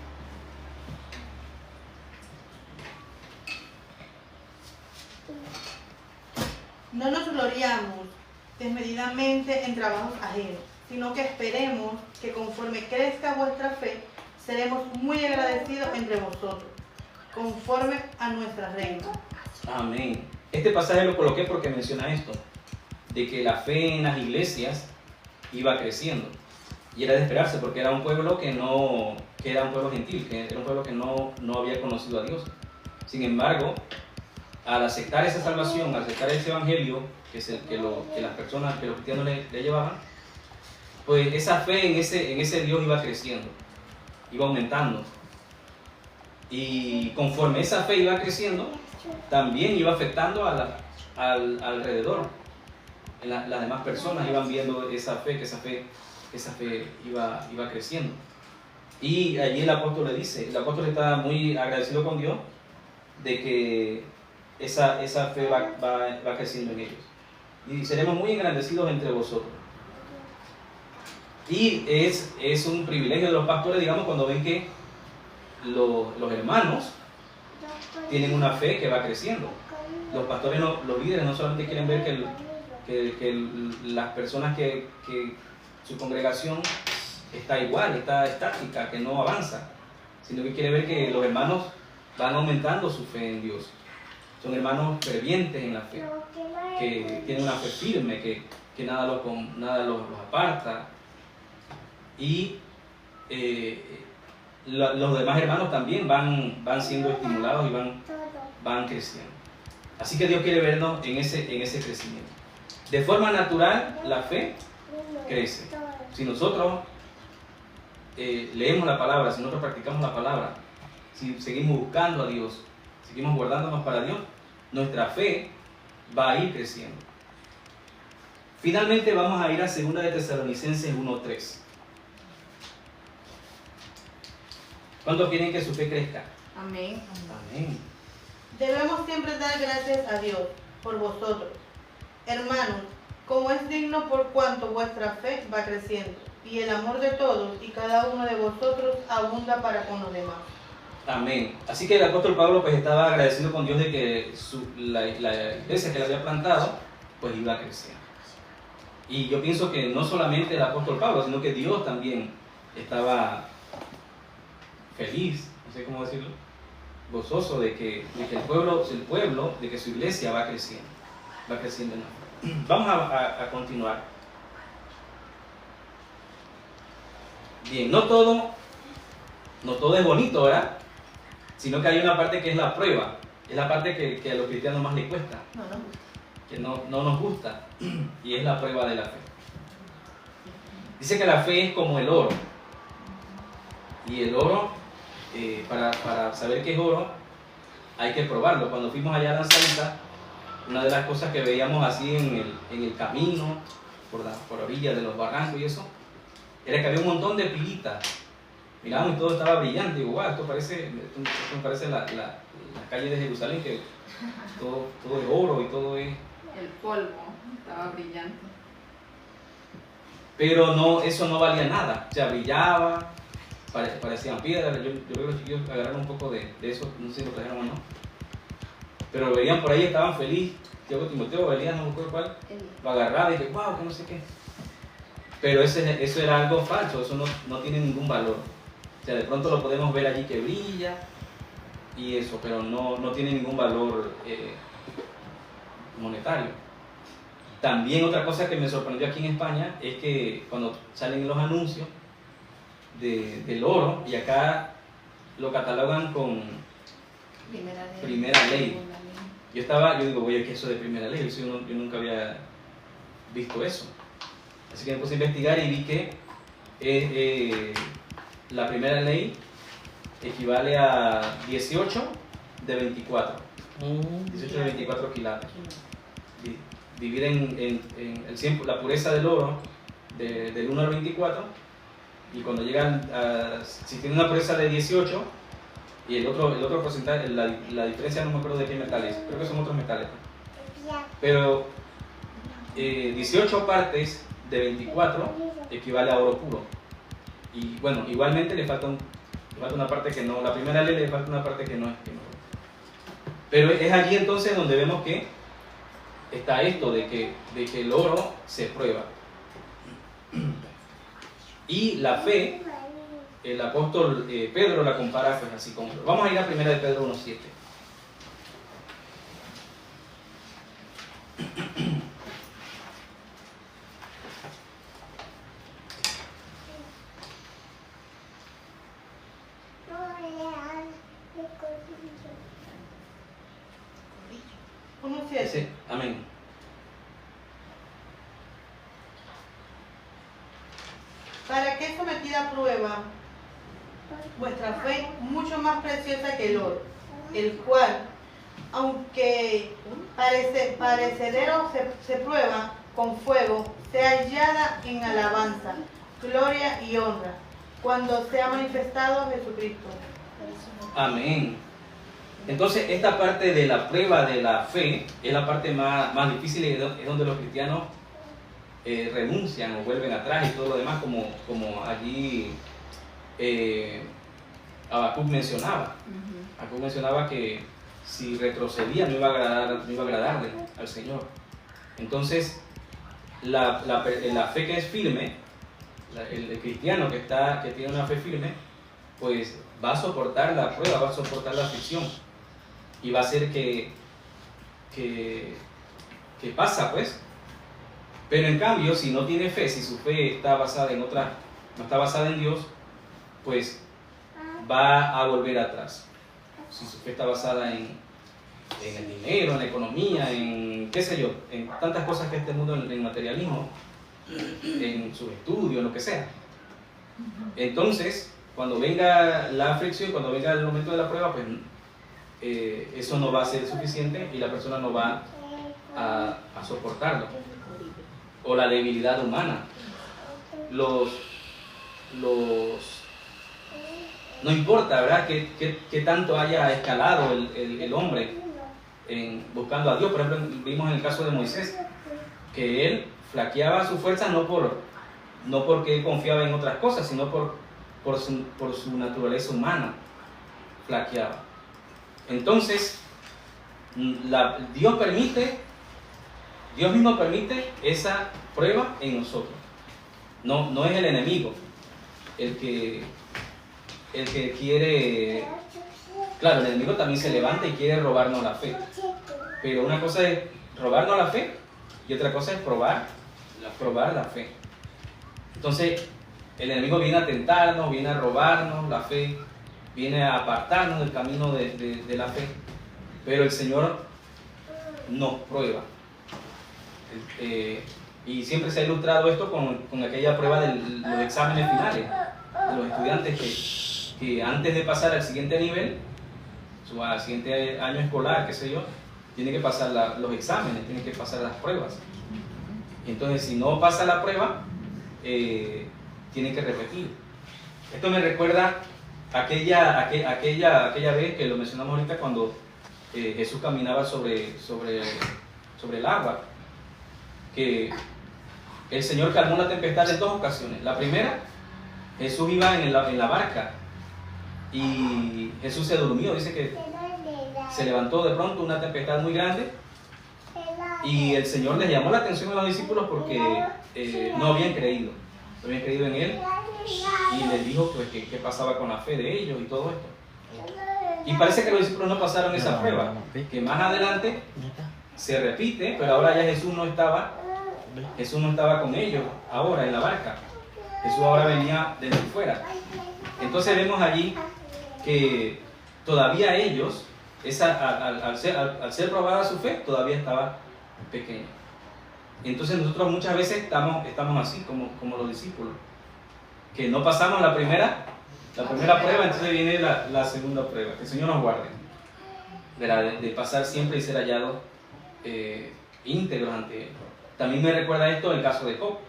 No nos gloriamos desmedidamente en trabajos ajenos, sino que esperemos que conforme crezca vuestra fe, seremos muy agradecidos entre vosotros, conforme a nuestra regla. Amén. Este pasaje lo coloqué porque menciona esto, de que la fe en las iglesias iba creciendo. Y era de esperarse, porque era un pueblo que era un pueblo gentil, que era un pueblo que no había conocido a Dios. Sin embargo, al aceptar esa salvación, al aceptar ese evangelio que las personas, que los cristianos le llevaban, pues esa fe en ese Dios iba creciendo, iba aumentando. Y conforme esa fe iba creciendo, también iba afectando al alrededor. Las demás personas iban viendo esa fe, que esa fe iba creciendo. Y allí el apóstol está muy agradecido con Dios de que esa fe va creciendo en ellos. Y seremos muy engrandecidos entre vosotros. Y es un privilegio de los pastores, digamos, cuando ven que los hermanos tienen una fe que va creciendo. Los pastores, los líderes, no solamente quieren ver que las personas que su congregación está igual, está estática, que no avanza, sino que quiere ver que los hermanos van aumentando su fe en Dios. Son hermanos fervientes en la fe, que tienen una fe firme, que nada los aparta. Y los demás hermanos también van siendo estimulados y van creciendo. Así que Dios quiere vernos en ese crecimiento. De forma natural, la fe crece. Si nosotros leemos la palabra, si nosotros practicamos la palabra, si seguimos buscando a Dios, seguimos guardándonos para Dios, nuestra fe va a ir creciendo. Finalmente vamos a ir a 2 Tesalonicenses 1:3. ¿Cuántos quieren que su fe crezca? Amén. Amén. Debemos siempre dar gracias a Dios por vosotros, hermanos, como es digno por cuanto vuestra fe va creciendo, y el amor de todos y cada uno de vosotros abunda para con los demás. Amén. Así que el apóstol Pablo pues estaba agradecido con Dios de que la iglesia que él había plantado pues iba creciendo. Y yo pienso que no solamente el apóstol Pablo, sino que Dios también estaba feliz, no sé cómo decirlo, gozoso de que el pueblo, de que su iglesia va creciendo en la fe. Vamos a continuar. Bien, no todo es bonito, ¿verdad? Sino que hay una parte que es la prueba, es la parte que a los cristianos más les cuesta, que no nos gusta, y es la prueba de la fe. Dice que la fe es como el oro, y el oro, para saber qué es oro, hay que probarlo. Cuando fuimos allá a Lanzadita, una de las cosas que veíamos así en el camino, por la orilla de los barrancos y eso, era que había un montón de pilitas. Mirábamos y todo estaba brillante. Digo, wow, esto me parece la calle de Jerusalén, que todo es oro y todo es... El polvo estaba brillante. Pero no, eso no valía nada. O sea, brillaba, parecían piedras. Yo creo que los chiquillos agarraron un poco de eso, no sé si lo trajeron o no. Pero lo veían por ahí, estaban felices. Diego Timoteo, Elías, no me acuerdo cuál, lo agarraba y dije, wow, que no sé qué. Pero eso era algo falso, eso no tiene ningún valor. O sea, de pronto lo podemos ver allí que brilla y eso, pero no tiene ningún valor monetario. También otra cosa que me sorprendió aquí en España es que cuando salen los anuncios del oro, y acá lo catalogan con primera ley. Yo digo, oye, ¿qué es eso de primera ley? Yo nunca había visto eso. Así que me puse a investigar y vi que la primera ley equivale a 18 de 24. 18 de 24 quilates. Dividen la pureza del oro del 1 al 24, y cuando llegan si tiene una pureza de 18 y el otro porcentaje, la diferencia no me acuerdo de qué metal es, creo que son otros metales, pero 18 partes de 24 equivale a oro puro. Y bueno, igualmente le falta una parte que no, la primera ley le falta una parte que no es. Pero es allí entonces donde vemos que está esto de que el oro se prueba. Y la fe, el apóstol Pedro la compara pues así como. Vamos a ir a 1 de Pedro 1:7. Dice, amén. Para que es sometida a prueba vuestra fe, mucho más preciosa que el oro, el cual, aunque parecedero se prueba con fuego, sea hallada en alabanza, gloria y honra, cuando sea manifestado Jesucristo. Amén. Entonces, esta parte de la prueba de la fe es la parte más difícil, y es donde los cristianos renuncian o vuelven atrás y todo lo demás, como allí Habacuc mencionaba. Habacuc mencionaba que si retrocedía no iba a agradarle al Señor. Entonces, la fe que es firme, el cristiano que tiene una fe firme, pues va a soportar la prueba, va a soportar la aflicción, y va a hacer que pasa, pues. Pero en cambio, si no tiene fe, si su fe está basada en otra, no está basada en Dios, pues va a volver atrás. Si su fe está basada en el dinero, en la economía, en qué sé yo, en tantas cosas que este mundo, en materialismo, en su estudio, en lo que sea. Entonces, cuando venga la aflicción, cuando venga el momento de la prueba, pues eso no va a ser suficiente y la persona no va a soportarlo. O la debilidad humana. No importa, ¿verdad?, que tanto haya escalado el hombre buscando a Dios. Por ejemplo, vimos en el caso de Moisés que él flaqueaba su fuerza no porque él confiaba en otras cosas, sino por su naturaleza humana. Flaqueaba. Entonces, Dios mismo permite esa prueba en nosotros. No es el enemigo el que quiere. Claro, el enemigo también se levanta y quiere robarnos la fe. Pero una cosa es robarnos la fe y otra cosa es probar la fe. Entonces, el enemigo viene a tentarnos, viene a robarnos la fe, viene a apartarnos del camino de la fe. Pero el Señor nos prueba. Y siempre se ha ilustrado esto con aquella prueba de los exámenes finales de los estudiantes que antes de pasar al siguiente nivel al siguiente año escolar, qué sé yo, tiene que pasar los exámenes, tiene que pasar las pruebas. Entonces, si no pasa la prueba, tiene que repetir. Esto me recuerda aquella vez que lo mencionamos ahorita cuando Jesús caminaba sobre el agua, que el Señor calmó la tempestad en 2 ocasiones. La primera, Jesús iba en la barca y Jesús se durmió. Dice que se levantó de pronto una tempestad muy grande y el Señor les llamó la atención a los discípulos porque no habían creído en Él, y les dijo pues qué pasaba con la fe de ellos y todo esto. Y parece que los discípulos no pasaron esa prueba, que más adelante se repite, pero ahora ya Jesús no estaba con ellos ahora en la barca. Jesús ahora venía desde fuera. Entonces vemos allí que todavía ellos, al ser probada su fe, todavía estaba pequeña. Entonces nosotros muchas veces estamos así como los discípulos, que no pasamos la primera prueba, entonces viene la segunda prueba. Que el Señor nos guarde de pasar siempre y ser hallados íntegros ante Él. También me recuerda esto el caso de Job.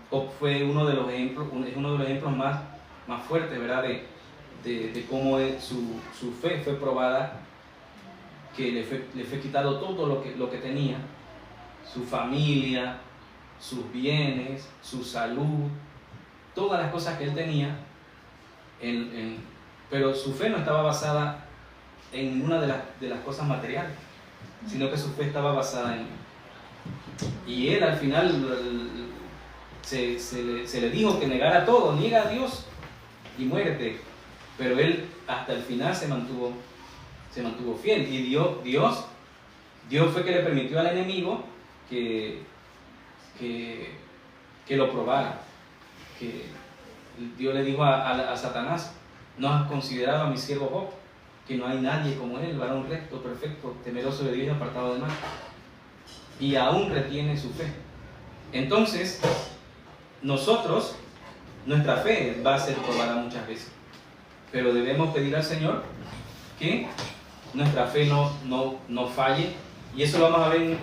Job fue uno de los ejemplos más fuertes, ¿verdad? De cómo su fe fue probada, que le fue quitado todo lo que tenía, su familia, sus bienes, su salud, todas las cosas que él tenía, pero su fe no estaba basada en ninguna de las cosas materiales, sino que su fe estaba basada en... Y él al final se le dijo que negara todo, niega a Dios y muérete, pero él hasta el final se mantuvo fiel, y Dios fue que le permitió al enemigo que lo probara. Que Dios le dijo a Satanás: ¿no has considerado a mi siervo Job, que no hay nadie como él, varón recto, perfecto, temeroso de Dios y apartado de mal? Y aún retiene su fe. Entonces, nuestra fe va a ser probada muchas veces, pero debemos pedir al Señor que nuestra fe no falle, y eso lo vamos a ver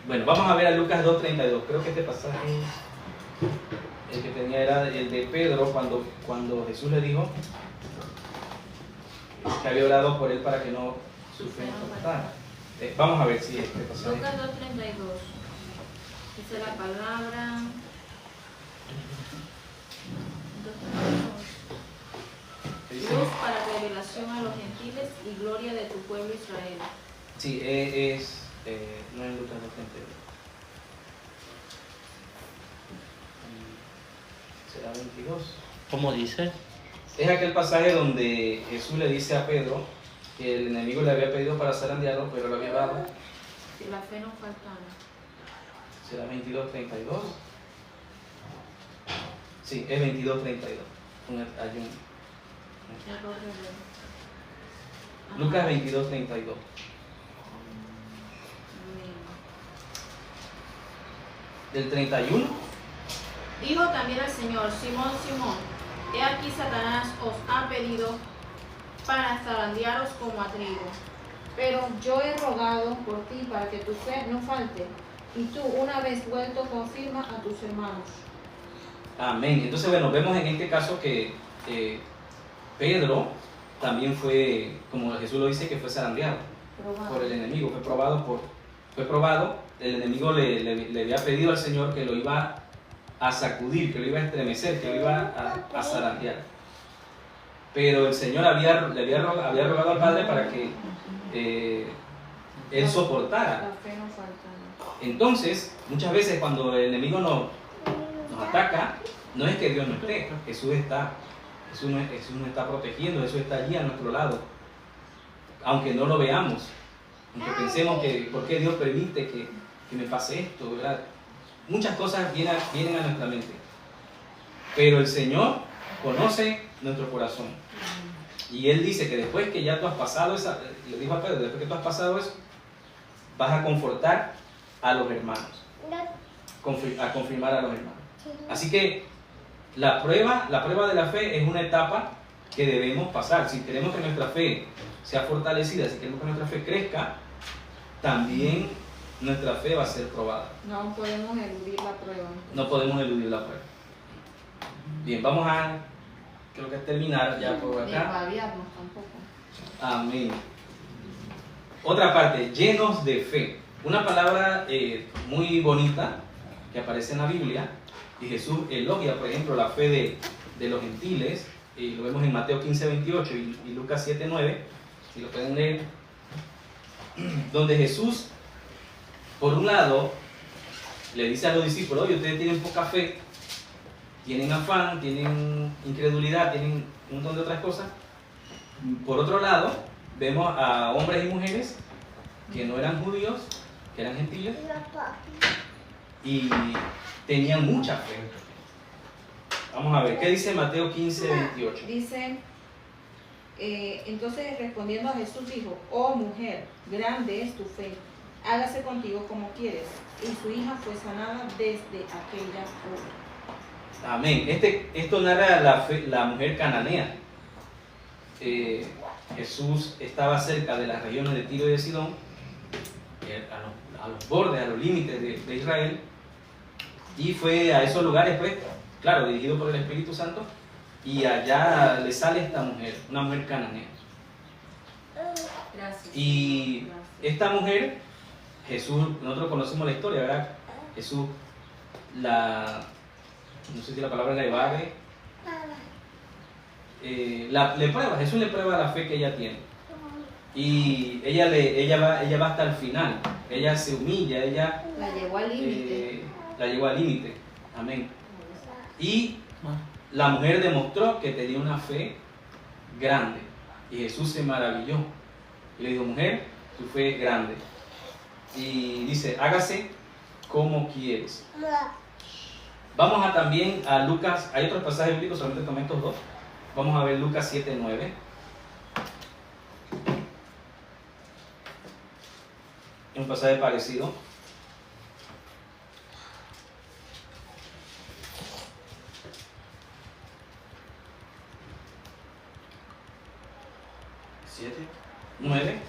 bueno, vamos a ver a Lucas 2:32. Creo que este pasaje, el que tenía, era el de Pedro, cuando Jesús le dijo que había orado por él para que su fe no faltara. Vamos a ver si este pasaje. Lucas 2:32. Dice la palabra. Luz para revelación a los gentiles y gloria de tu pueblo Israel. Sí, no es Lucas 2:32. Será 22. ¿Cómo dice? Es aquel pasaje donde Jesús le dice a Pedro que el enemigo le había pedido para zarandearlo, pero lo había dado. Si la fe no faltara. ¿Será 22:32? Sí, es 22:32. Hay un... Lucas 22:32. Del 31. Dijo también el Señor: Simón, Simón, he aquí Satanás os ha pedido para zarandearos como a trigo, pero yo he rogado por ti para que tu fe no falte, y tú, una vez vuelto, confirma a tus hermanos. Amén. Entonces, bueno, vemos en este caso que Pedro también fue, como Jesús lo dice, que fue zarandeado por el enemigo, fue probado. El enemigo le había pedido al Señor que lo iba a sacudir, que lo iba a estremecer, que lo iba a zarandear. Pero el Señor le había rogado al Padre para que él soportara. La fe no faltara. Entonces, muchas veces cuando el enemigo nos ataca, no es que Dios no esté, Jesús nos está protegiendo, Jesús está allí a nuestro lado, aunque no lo veamos, aunque pensemos que ¿por qué Dios permite que me pase esto? ¿Verdad? Muchas cosas vienen a nuestra mente, pero el Señor conoce nuestro corazón, y Él dice que después que ya tú has pasado le dijo a Pedro, después que tú has pasado eso, vas a confortar a los hermanos, a confirmar a los hermanos. Así que la prueba de la fe es una etapa que debemos pasar. Si queremos que nuestra fe sea fortalecida, si queremos que nuestra fe crezca, también nuestra fe va a ser probada. No podemos eludir la prueba. No podemos eludir la prueba. Bien, vamos a, creo que terminar ya por Ni acá. babiarnos tampoco. Amén. Otra parte, llenos de fe. Una palabra muy bonita que aparece en la Biblia, y Jesús elogia, por ejemplo, la fe de los gentiles, y lo vemos en Mateo 15, 28 y Lucas 7, 9, si lo pueden leer, donde Jesús, por un lado, le dice a los discípulos: oye, ustedes tienen poca fe, tienen afán, tienen incredulidad, tienen un montón de otras cosas. Por otro lado, vemos a hombres y mujeres que no eran judíos, que eran gentiles, y tenían mucha fe. Vamos a ver, ¿qué dice Mateo 15, 28? Dice, entonces respondiendo a Jesús dijo: oh mujer, grande es tu fe, hágase contigo como quieres. Y su hija fue sanada desde aquella hora. Amén. Esto narra la mujer cananea. Jesús estaba cerca de las regiones de Tiro y de Sidón, a los bordes, a los límites de Israel, y fue a esos lugares, pues, claro, dirigido por el Espíritu Santo, y allá le sale esta mujer, una mujer cananea. Gracias. Y Gracias. esta mujer, Jesús, nosotros conocemos la historia, ¿verdad? Jesús no sé si la palabra la evade, Jesús le prueba la fe que ella tiene. Y ella va hasta el final, ella se humilla, ella La llevó al límite. la llevó al límite. Amén. Y la mujer demostró que tenía una fe grande. Y Jesús se maravilló. Y le dijo: mujer, tu fe es grande. Y dice: hágase como quieres. Vamos también a Lucas. Hay otros pasajes bíblicos, solamente tomé estos dos. Vamos a ver Lucas 7, 9. Un pasaje parecido. ¿7? 9.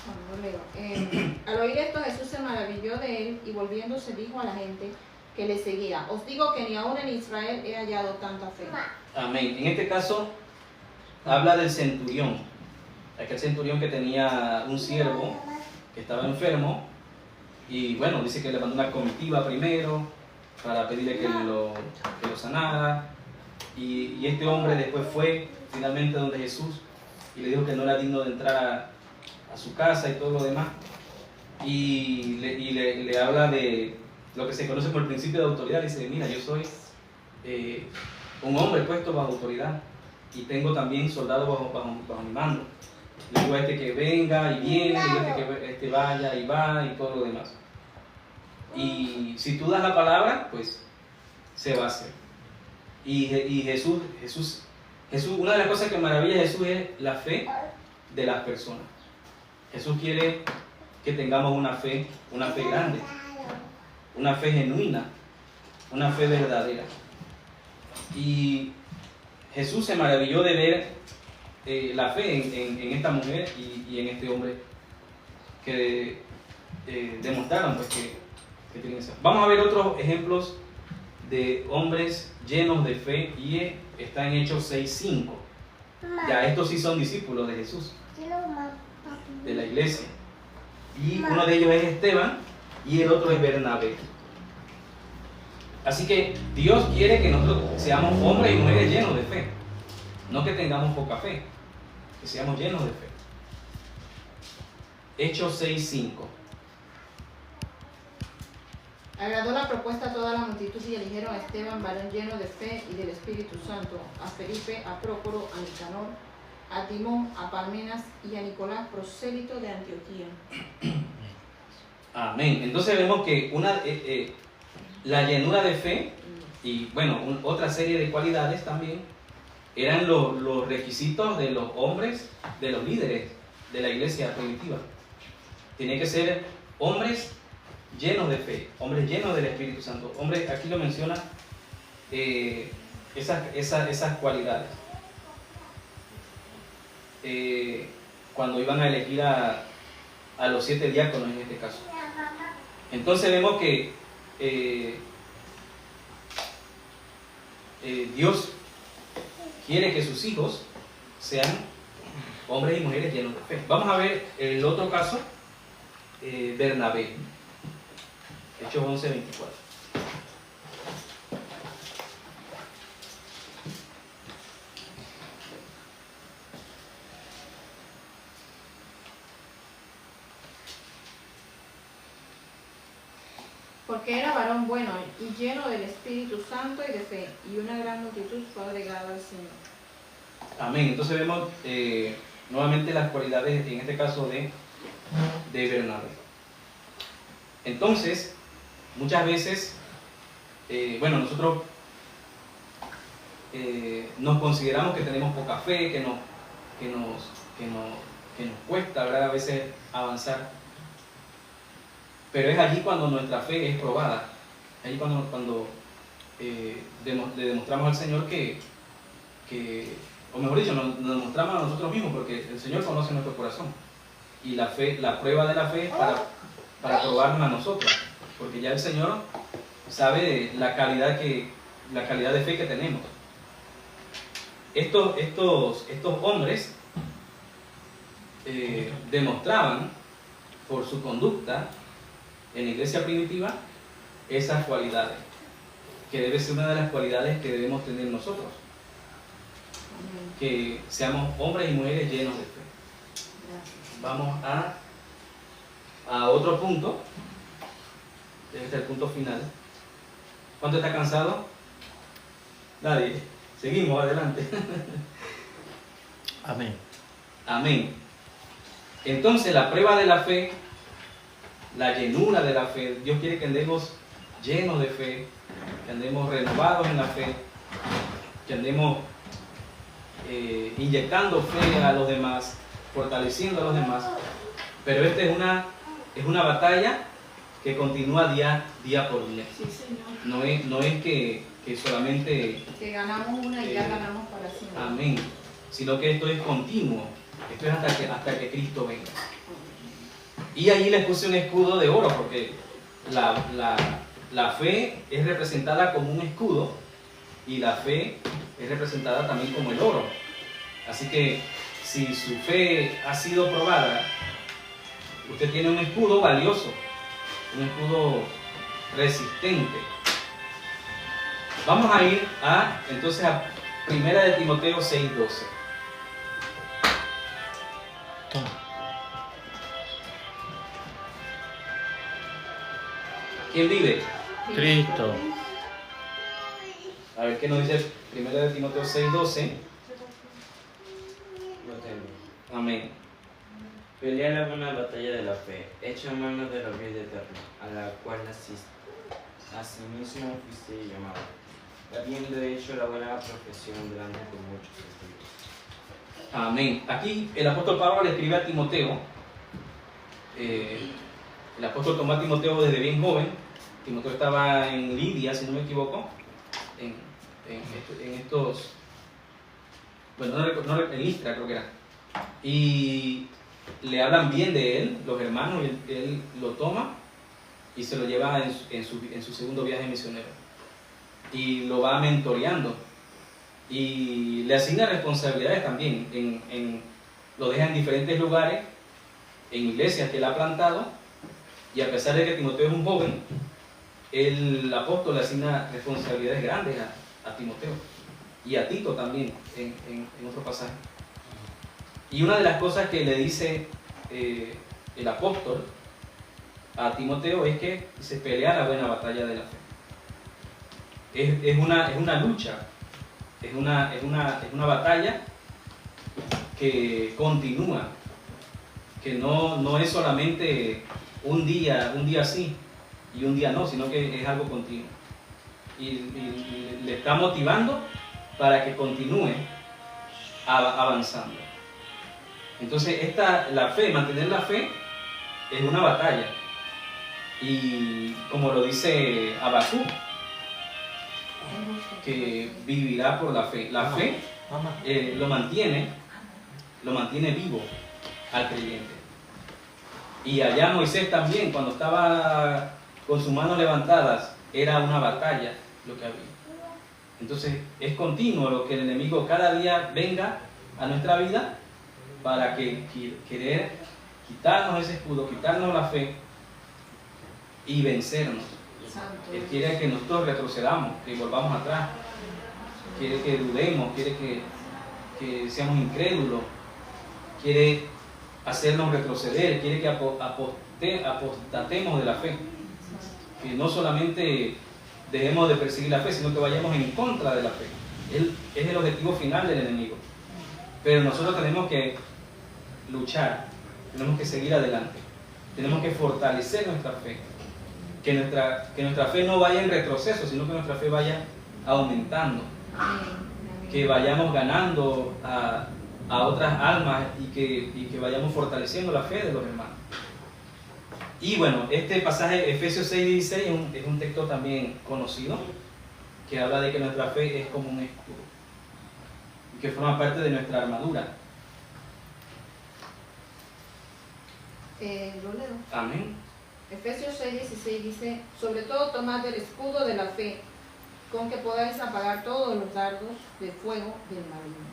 Bueno, leo. Al oír esto, Jesús se maravilló de él y volviéndose dijo a la gente que le seguía: os digo que ni aún en Israel he hallado tanta fe. Amén. En este caso habla del centurión. Aquel centurión que tenía un siervo que estaba enfermo, y bueno, dice que le mandó una comitiva primero para pedirle que lo sanara, y este hombre después fue finalmente donde Jesús y le dijo que no era digno de entrar a su casa y todo lo demás, y le habla de lo que se conoce como el principio de autoridad. Le dice: mira, yo soy un hombre puesto bajo autoridad y tengo también soldados bajo mi mando. Le digo a este que venga y viene, le digo a este que este vaya y va, y todo lo demás. Y si tú das la palabra, pues se va a hacer. Y Jesús, una de las cosas que maravilla a Jesús es la fe de las personas. Jesús quiere que tengamos una fe grande, una fe genuina, una fe verdadera. Y Jesús se maravilló de ver la fe en esta mujer y en este hombre que demostraron, pues, que tienen esa. Vamos a ver otros ejemplos de hombres llenos de fe, y está en Hechos 6:5. Ya estos sí son discípulos de Jesús, de la iglesia, y uno de ellos es Esteban y el otro es Bernabé. Así que Dios quiere que nosotros seamos hombres y mujeres llenos de fe, no que tengamos poca fe, que seamos llenos de fe. Hechos 6:5. Agradó la propuesta a toda la multitud y eligieron a Esteban, varón lleno de fe y del Espíritu Santo, a Felipe, a Prócoro, a Nicanor, a Timón, a Parmenas y a Nicolás, prosélito de Antioquía. Amén. Entonces vemos que la llenura de fe y bueno, otra serie de cualidades también eran los requisitos de los hombres, de los líderes de la iglesia primitiva. Tiene que ser hombres llenos de fe, hombres llenos del Espíritu Santo. Hombres, aquí lo menciona esas cualidades. Cuando iban a elegir a los 7 diáconos en este caso. Entonces vemos que Dios quiere que sus hijos sean hombres y mujeres llenos de fe. Vamos a ver el otro caso, Bernabé, Hechos 11:24. Porque era varón bueno y lleno del Espíritu Santo y de fe, y una gran multitud fue agregada al Señor. Amén. Entonces vemos nuevamente las cualidades, en este caso, de Bernabé. Entonces, muchas veces, nosotros nos consideramos que tenemos poca fe, que nos cuesta, ¿verdad?, a veces avanzar. Pero es allí cuando nuestra fe es probada. Allí cuando le demostramos al Señor o mejor dicho, nos demostramos a nosotros mismos, porque el Señor conoce nuestro corazón. Y la prueba de la fe es para probarnos a nosotros. Porque ya el Señor sabe la calidad de fe que tenemos. Estos hombres demostraban por su conducta en la iglesia primitiva esas cualidades, que debe ser una de las cualidades que debemos tener nosotros, que seamos hombres y mujeres llenos de fe. Vamos a otro punto, este es el punto final. ¿Cuánto está cansado? Nadie. Seguimos adelante. Amén. Amén. Entonces, la prueba de la fe, la llenura de la fe, Dios quiere que andemos llenos de fe, que andemos renovados en la fe, que andemos inyectando fe a los demás, fortaleciendo a los demás. Pero esta es una batalla que continúa día por día. Sí, Señor. No es que solamente... Que ganamos una y ya ganamos para siempre. Amén. Sino que esto es continuo. Esto es hasta que Cristo venga. Y allí les puse un escudo de oro, porque la fe es representada como un escudo y la fe es representada también como el oro. Así que si su fe ha sido probada, usted tiene un escudo valioso, un escudo resistente. Vamos a ir entonces a 1 de Timoteo 6:12. ¿Quién vive? Cristo. A ver qué nos dice 1 de Timoteo 6:12. Lo tengo. Amén. Pelea la buena batalla de la fe, echa mano de la vida eterna, a la cual naciste. Asimismo fuiste llamado, habiendo hecho la buena profesión delante de muchos testigos. Amén. Aquí el apóstol Pablo le escribe a Timoteo. El apóstol tomó a Timoteo desde bien joven. Timoteo estaba en Lidia, si no me equivoco, en estos, bueno, en Listra creo que era. Y le hablan bien de él, los hermanos, y él lo toma y se lo lleva en su segundo viaje misionero. Y lo va mentoreando. Y le asigna responsabilidades también. Lo deja en diferentes lugares, en iglesias que él ha plantado. Y a pesar de que Timoteo es un joven, el apóstol le asigna responsabilidades grandes a Timoteo. Y a Tito también, en otro pasaje. Y una de las cosas que le dice el apóstol a Timoteo es que se pelea la buena batalla de la fe. Es una lucha, es una batalla que continúa, que no es solamente un día sí y un día no, sino que es algo continuo. Y le está motivando para que continúe avanzando. Entonces, la fe, mantener la fe, es una batalla. Y como lo dice Habacuc, que vivirá por la fe. La fe lo mantiene vivo al creyente. Y allá Moisés también, cuando estaba con sus manos levantadas, era una batalla lo que había. Entonces es continuo lo que el enemigo cada día venga a nuestra vida para querer quitarnos ese escudo, quitarnos la fe y vencernos. Él quiere que nosotros retrocedamos, que volvamos atrás, quiere que dudemos, quiere que seamos incrédulos, quiere hacernos retroceder, quiere que apostatemos de la fe, que no solamente dejemos de perseguir la fe, sino que vayamos en contra de la fe. Él es el objetivo final del enemigo, pero nosotros tenemos que luchar, tenemos que seguir adelante, tenemos que fortalecer nuestra fe, que nuestra fe no vaya en retroceso, sino que nuestra fe vaya aumentando, que vayamos ganando a otras almas y que vayamos fortaleciendo la fe de los hermanos. Y bueno, este pasaje, Efesios 6:16, es un texto también conocido, que habla de que nuestra fe es como un escudo, y que forma parte de nuestra armadura. Lo leo. Amén. Efesios 6:16 dice: sobre todo tomad el escudo de la fe, con que podáis apagar todos los dardos del fuego del maligno.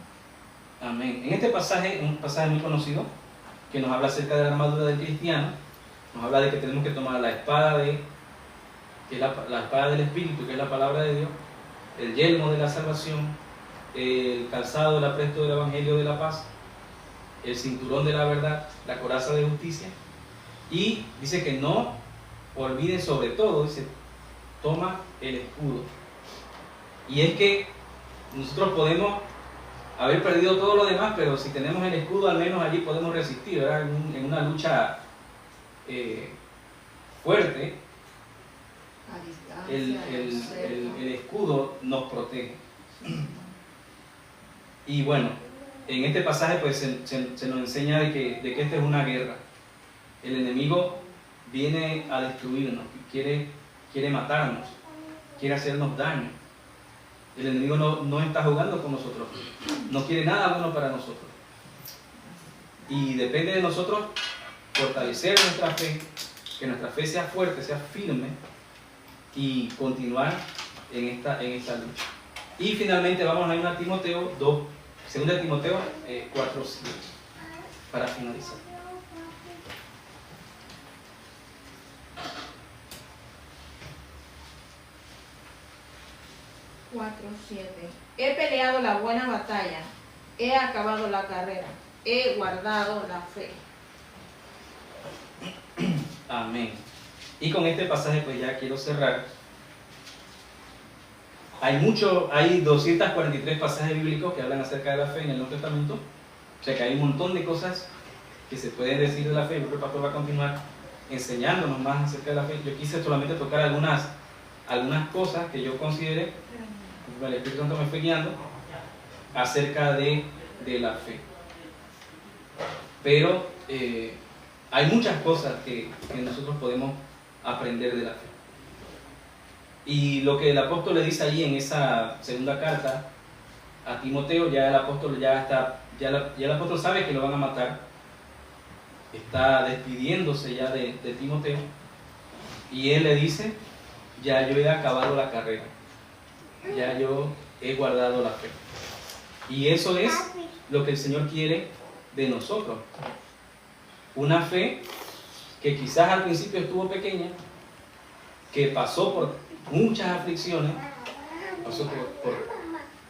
Amén. En este pasaje, un pasaje muy conocido, que nos habla acerca de la armadura del cristiano, nos habla de que tenemos que tomar la espada que es la espada del Espíritu, que es la palabra de Dios, el yelmo de la salvación, el calzado del apresto del Evangelio de la paz, el cinturón de la verdad, la coraza de justicia, y dice que no olviden sobre todo, dice, toma el escudo. Y es que nosotros podemos haber perdido todo lo demás, pero si tenemos el escudo, al menos allí podemos resistir, ¿verdad? En una lucha fuerte, A distancia, el escudo nos protege. Y bueno, en este pasaje pues se nos enseña de que esta es una guerra. El enemigo viene a destruirnos, quiere matarnos, quiere hacernos daño. El enemigo no está jugando con nosotros, no quiere nada bueno para nosotros. Y depende de nosotros fortalecer nuestra fe, que nuestra fe sea fuerte, sea firme, y continuar en esta lucha. Y finalmente vamos a ir a Timoteo 2, 2 Timoteo 4:7, para finalizar. He peleado la buena batalla, he acabado la carrera, he guardado la fe. Amén. Y con este pasaje pues ya quiero cerrar. Hay 243 pasajes bíblicos que hablan acerca de la fe en el Nuevo Testamento. O sea que hay un montón de cosas que se pueden decir de la fe. Yo creo que el pastor va a continuar enseñándonos más acerca de la fe. Yo quise solamente tocar algunas cosas que yo consideré, el Espíritu Santo me fue guiando, acerca de la fe. Pero hay muchas cosas que nosotros podemos aprender de la fe. Y lo que el apóstol le dice allí en esa segunda carta a Timoteo, ya el apóstol el apóstol sabe que lo van a matar, está despidiéndose ya de Timoteo, y él le dice: ya yo he acabado la carrera, ya yo he guardado la fe. Y eso es lo que el Señor quiere de nosotros. Una fe que quizás al principio estuvo pequeña, que pasó por muchas aflicciones, pasó por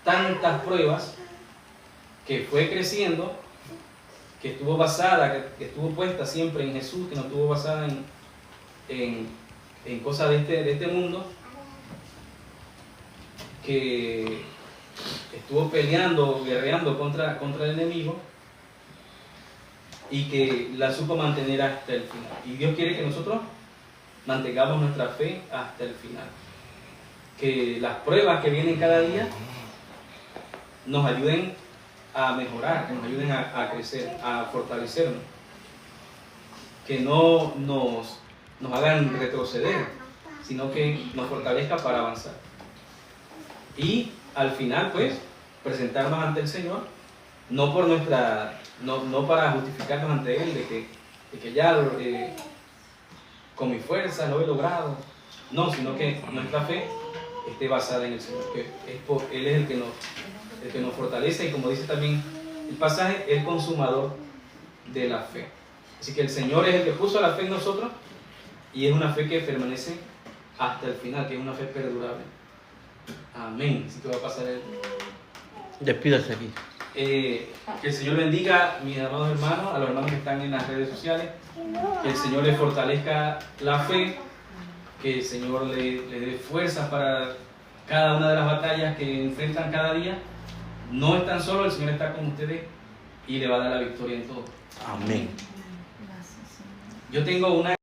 tantas pruebas, que fue creciendo, que estuvo basada, que estuvo puesta siempre en Jesús, que no estuvo basada en cosas de este mundo, que estuvo peleando, guerreando contra el enemigo, y que la supo mantener hasta el final. Y Dios quiere que nosotros mantengamos nuestra fe hasta el final. Que las pruebas que vienen cada día nos ayuden a mejorar, que nos ayuden a crecer, a fortalecernos, que no nos hagan retroceder, sino que nos fortalezca para avanzar. Y al final, pues, presentarnos ante el Señor, no para justificarnos ante Él, de que ya con mi fuerza lo he logrado, no, sino que nuestra fe esté basada en el Señor, que Él es el que nos fortalece, y como dice también el pasaje, el consumador de la fe. Así que el Señor es el que puso la fe en nosotros, y es una fe que permanece hasta el final, que es una fe perdurable. Amén. Así que va a pasar el... Despídase aquí. Que el Señor bendiga, mis amados hermanos, a los hermanos que están en las redes sociales, que el Señor les fortalezca la fe, que el Señor les dé fuerzas para cada una de las batallas que enfrentan cada día. No están solos, el Señor está con ustedes y le va a dar la victoria en todo. Amén. Yo tengo una